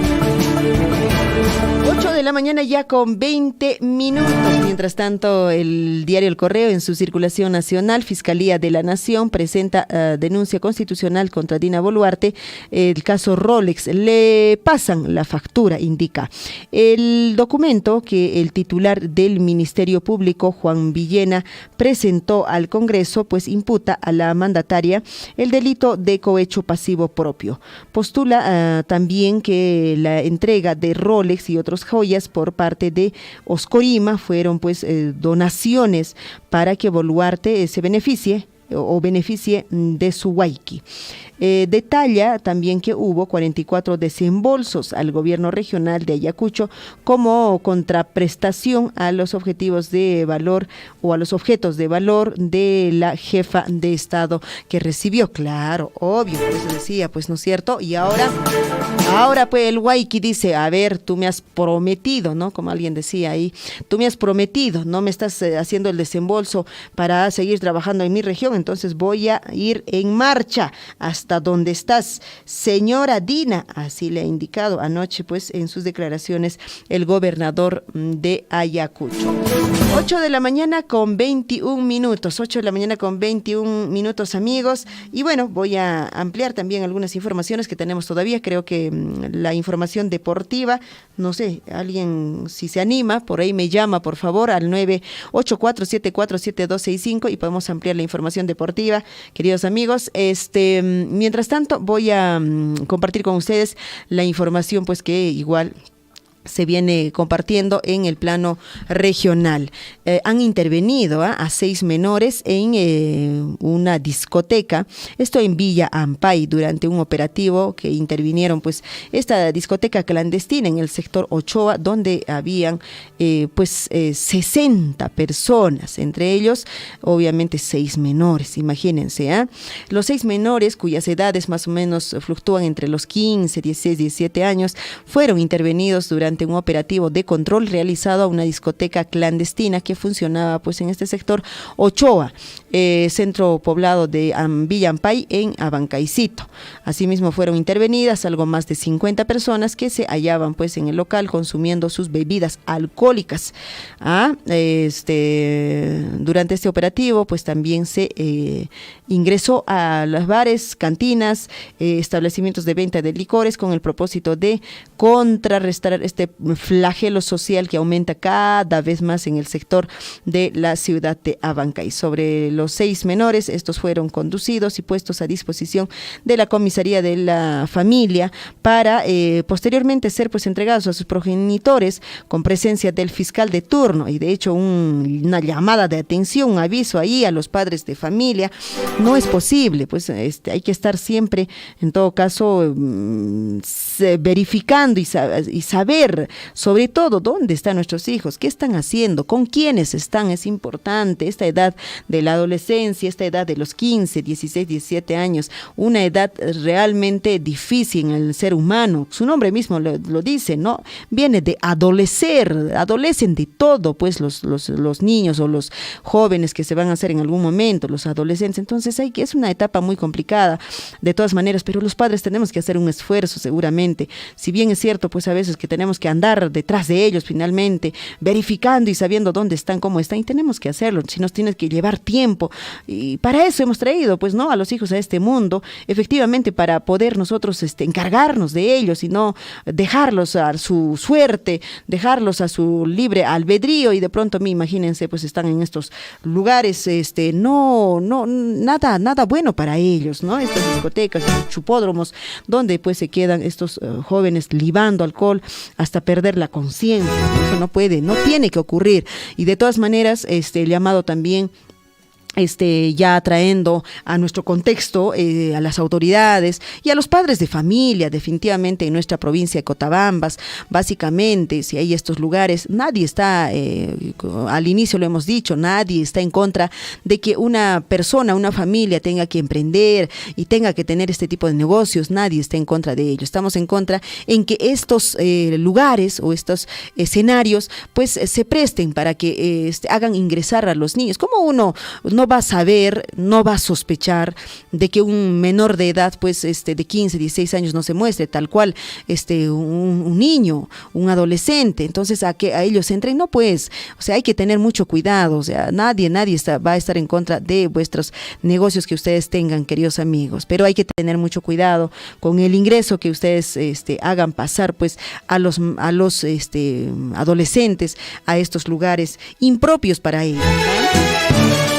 8 de la mañana ya con 20 minutos. Mientras tanto, el diario El Correo, en su circulación nacional, Fiscalía de la Nación presenta denuncia constitucional contra Dina Boluarte. El caso Rolex, le pasan la factura, indica. El documento que el titular del Ministerio Público, Juan Villena, presentó al Congreso, pues imputa a la mandataria el delito de cohecho pasivo propio. Postula también que la entrega de Rolex y otros joyas por parte de Oscorima fueron pues donaciones para que Boluarte se beneficie de su Huayqui. Detalla también que hubo 44 desembolsos al gobierno regional de Ayacucho como contraprestación a los objetivos de valor o a los objetos de valor de la jefa de Estado que recibió. Claro, obvio, por eso decía, pues no es cierto. Y ahora Ahora pues el Huayqui dice, a ver, tú me has prometido, ¿no? Como alguien decía ahí, tú me has prometido, no me estás haciendo el desembolso para seguir trabajando en mi región, entonces voy a ir en marcha hasta donde estás. Señora Dina, así le ha indicado anoche pues en sus declaraciones el gobernador de Ayacucho. 8 de la mañana con 21 minutos, 8 de la mañana con 21 minutos, amigos, y bueno, voy a ampliar también algunas informaciones que tenemos todavía. Creo que la información deportiva, no sé, alguien si se anima, por ahí me llama por favor al 984747265 y podemos ampliar la información deportiva, queridos amigos. Mientras tanto voy a compartir con ustedes la información pues que igual se viene compartiendo en el plano regional. Han intervenido a 6 menores en una discoteca, esto en Villa Ampay, durante un operativo que intervinieron pues esta discoteca clandestina en el sector Ochoa, donde habían 60 personas, entre ellos obviamente 6 menores, imagínense. Los 6 menores, cuyas edades más o menos fluctúan entre los 15, 16, 17 años, fueron intervenidos durante un operativo de control realizado a una discoteca clandestina que funcionaba pues en este sector Ochoa, centro poblado de Villa Ampay en Abancaycito. Asimismo fueron intervenidas algo más de 50 personas que se hallaban pues en el local consumiendo sus bebidas alcohólicas. Durante este operativo pues también se ingresó a los bares, cantinas, establecimientos de venta de licores con el propósito de contrarrestar este flagelo social que aumenta cada vez más en el sector de la ciudad de Abancay. Sobre los 6 menores, estos fueron conducidos y puestos a disposición de la comisaría de la familia para posteriormente ser pues entregados a sus progenitores con presencia del fiscal de turno. Y de hecho una llamada de atención, un aviso ahí a los padres de familia, no es posible, pues hay que estar siempre en todo caso verificando y saber sobre todo dónde están nuestros hijos, qué están haciendo, con quiénes están. Es importante esta edad de la adolescencia, esta edad de los 15, 16, 17 años, una edad realmente difícil en el ser humano. Su nombre mismo lo dice, ¿no? Viene de adolecer, adolecen de todo, pues los niños o los jóvenes que se van a hacer en algún momento, los adolescentes. Entonces es una etapa muy complicada de todas maneras, pero los padres tenemos que hacer un esfuerzo seguramente. Si bien es cierto, pues a veces que tenemos que andar detrás de ellos finalmente, verificando y sabiendo dónde están, cómo están, y tenemos que hacerlo, si nos tiene que llevar tiempo, y para eso hemos traído pues no a los hijos a este mundo, efectivamente para poder nosotros encargarnos de ellos y no dejarlos a su suerte, dejarlos a su libre albedrío. Y de pronto imagínense, pues están en estos lugares nada bueno para ellos, ¿no? Estas discotecas, estos chupódromos, donde pues se quedan estos jóvenes libando alcohol hasta perder la conciencia. Eso no puede, no tiene que ocurrir. Y de todas maneras, el llamado también ya trayendo a nuestro contexto a las autoridades y a los padres de familia, definitivamente en nuestra provincia de Cotabambas, básicamente, si hay estos lugares, nadie está, al inicio lo hemos dicho, nadie está en contra de que una persona, una familia tenga que emprender y tenga que tener este tipo de negocios, nadie está en contra de ello. Estamos en contra en que estos lugares o estos escenarios pues se presten para que hagan ingresar a los niños. ¿Cómo uno no va a saber, no va a sospechar de que un menor de edad, pues de 15, 16 años no se muestre tal cual un niño, un adolescente? Entonces a que a ellos entren, no, pues, o sea, hay que tener mucho cuidado. O sea, nadie va a estar en contra de vuestros negocios que ustedes tengan, queridos amigos, pero hay que tener mucho cuidado con el ingreso que ustedes hagan pasar pues a los adolescentes a estos lugares impropios para ellos, ¿no?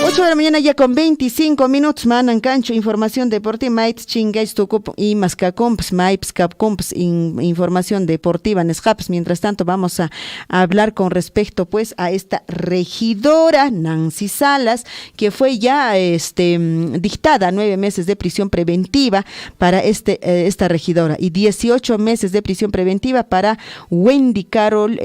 8 de la mañana ya con 25 minutos, manan cancho, información deportiva, maitz chingais tucup y mascacomps, maips capcomps, información deportiva, nescaps. Mientras tanto vamos a hablar con respecto pues a esta regidora Nancy Salas, que fue ya dictada 9 meses de prisión preventiva para esta regidora y 18 meses de prisión preventiva para Wendy Carol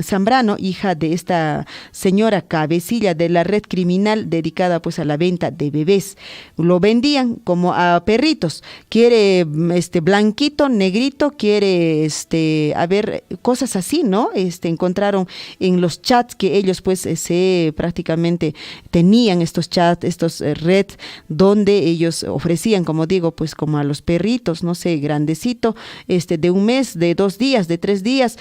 Zambrano, hija de esta señora cabecilla de la red criminal Imperial dedicada pues a la venta de bebés. Lo vendían como a perritos. Quiere blanquito, negrito, quiere a ver, cosas así, ¿no? Encontraron en los chats que ellos pues prácticamente tenían estos chats, estos red, donde ellos ofrecían, como digo, pues como a los perritos, no sé, grandecito, de 1 mes, de 2 días, de 3 días,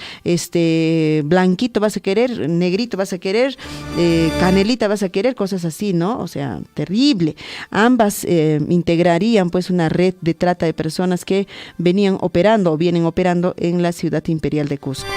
blanquito vas a querer, negrito vas a querer, canelita vas a querer, cosas así, ¿no? O sea, terrible. Ambas integrarían pues una red de trata de personas que venían operando o vienen operando en la ciudad imperial de Cusco.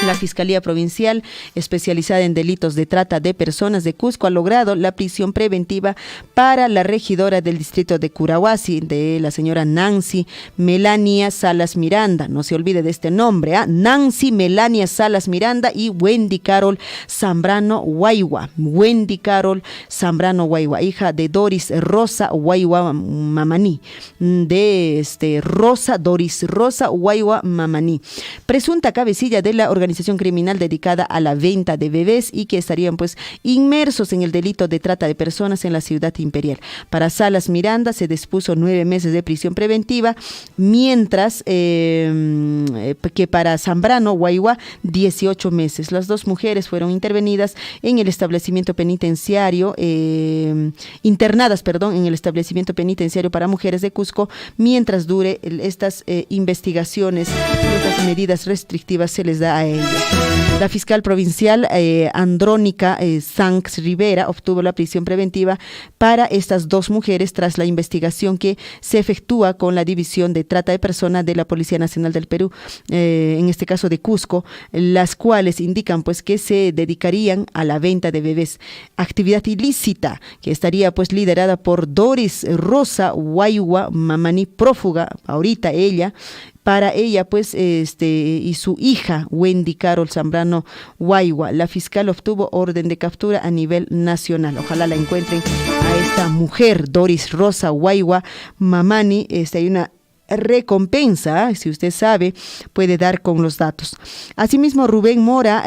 La Fiscalía Provincial, especializada en delitos de trata de personas de Cusco, ha logrado la prisión preventiva para la regidora del distrito de Curahuasi, de la señora Nancy Melania Salas Miranda. No se olvide de este nombre, Nancy Melania Salas Miranda y Wendy Carol Zambrano Guayua. Wendy Carol Zambrano Guayua, hija de Doris Rosa Guayua Mamaní, de Rosa Doris Rosa Guayua Mamaní, presunta cabecilla de la organización criminal dedicada a la venta de bebés y que estarían pues inmersos en el delito de trata de personas en la ciudad imperial. Para Salas Miranda se dispuso 9 meses de prisión preventiva, mientras que para Zambrano Guayua 18 meses. Las dos mujeres fueron intervenidas en el establecimiento penitenciario, internadas en el establecimiento penitenciario para mujeres de Cusco, mientras dure estas investigaciones y estas medidas restrictivas se les da a ellos. La fiscal provincial Andrónica Sanz Rivera obtuvo la prisión preventiva para estas 2 mujeres tras la investigación que se efectúa con la División de Trata de Personas de la Policía Nacional del Perú, en este caso de Cusco, las cuales indican pues que se dedicarían a la venta de bebés, actividad ilícita que estaría pues liderada por Doris Rosa Guayua Mamaní, prófuga ahorita ella. Para ella, pues, y su hija, Wendy Carol Zambrano Guayua. La fiscal obtuvo orden de captura a nivel nacional. Ojalá la encuentren a esta mujer, Doris Rosa Guayua Mamani. Hay una recompensa, si usted sabe, puede dar con los datos. Asimismo, Rubén Mora,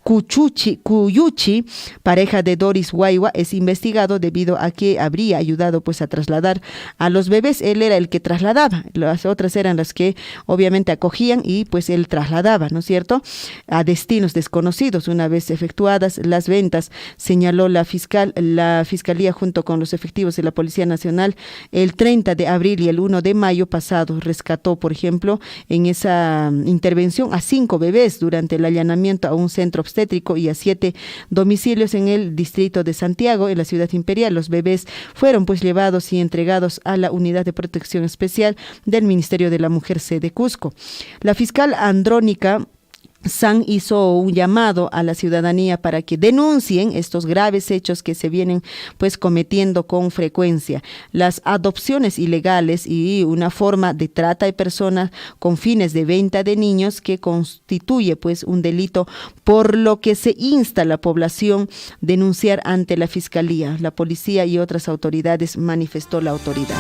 Cuyuchi, pareja de Doris Guayua, es investigado debido a que habría ayudado pues a trasladar a los bebés. Él era el que trasladaba, las otras eran las que obviamente acogían y pues él trasladaba, ¿no es cierto?, a destinos desconocidos. Una vez efectuadas las ventas, señaló la fiscalía junto con los efectivos de la Policía Nacional, el 30 de abril y el 1 de mayo pasado rescató, por ejemplo, en esa intervención a 5 bebés durante el allanamiento a un centro obstétrico y a 7 domicilios en el distrito de Santiago, en la ciudad imperial. Los bebés fueron pues llevados y entregados a la Unidad de Protección Especial del Ministerio de la Mujer sede Cusco. La fiscal Andrónica San hizo un llamado a la ciudadanía para que denuncien estos graves hechos que se vienen pues cometiendo con frecuencia. Las adopciones ilegales y una forma de trata de personas con fines de venta de niños que constituye pues un delito, por lo que se insta a la población a denunciar ante la Fiscalía. La policía y otras autoridades, manifestó la autoridad.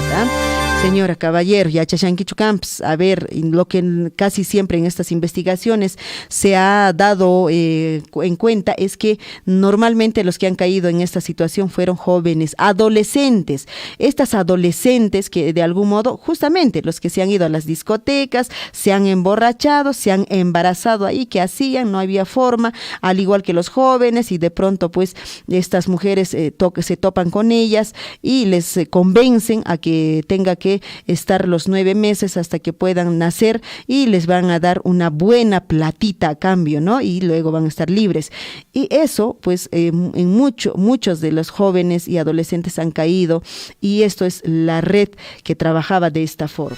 Señora Caballero, Yachachanquichu Camps, a ver, lo que casi siempre en estas investigaciones se ha dado en cuenta es que normalmente los que han caído en esta situación fueron jóvenes, adolescentes. Estas adolescentes que de algún modo, justamente los que se han ido a las discotecas, se han emborrachado, se han embarazado ahí, ¿qué hacían? No había forma, al igual que los jóvenes, y de pronto pues estas mujeres se topan con ellas y les convencen a que tenga que estar los 9 meses hasta que puedan nacer y les van a dar una buena platita a cambio, ¿no? Y luego van a estar libres. Y eso, pues, en muchos de los jóvenes y adolescentes han caído, y esto es la red que trabajaba de esta forma.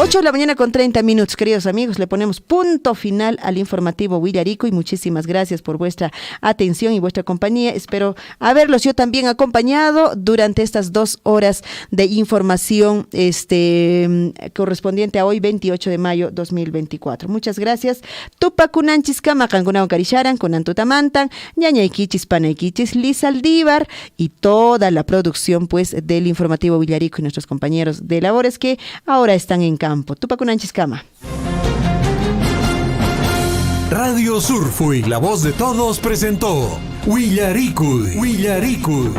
8 de la mañana con 30 minutos, queridos amigos, le ponemos punto final al informativo Huillarico y muchísimas gracias por vuestra atención y vuestra compañía. Espero haberlos yo también acompañado durante estas 2 horas de información correspondiente a hoy, 28 de mayo 2024. Muchas gracias. Tupakunanchis Kamakangunao Karisharan, Kunantutamantan, Ñañaykichis, Panaykichis, Liz Aldívar y toda la producción pues del informativo Huillarico y nuestros compañeros de labores que ahora están en campo. Tupakunanchis Kama. Radio Surfui, la voz de todos, presentó Willaricud. Willaricud.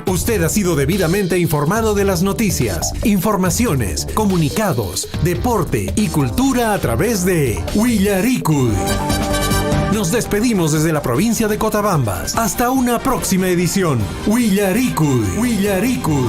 Usted ha sido debidamente informado de las noticias, informaciones, comunicados, deporte y cultura a través de Willaricud. Nos despedimos desde la provincia de Cotabambas. Hasta una próxima edición. Willaricud. Willaricud.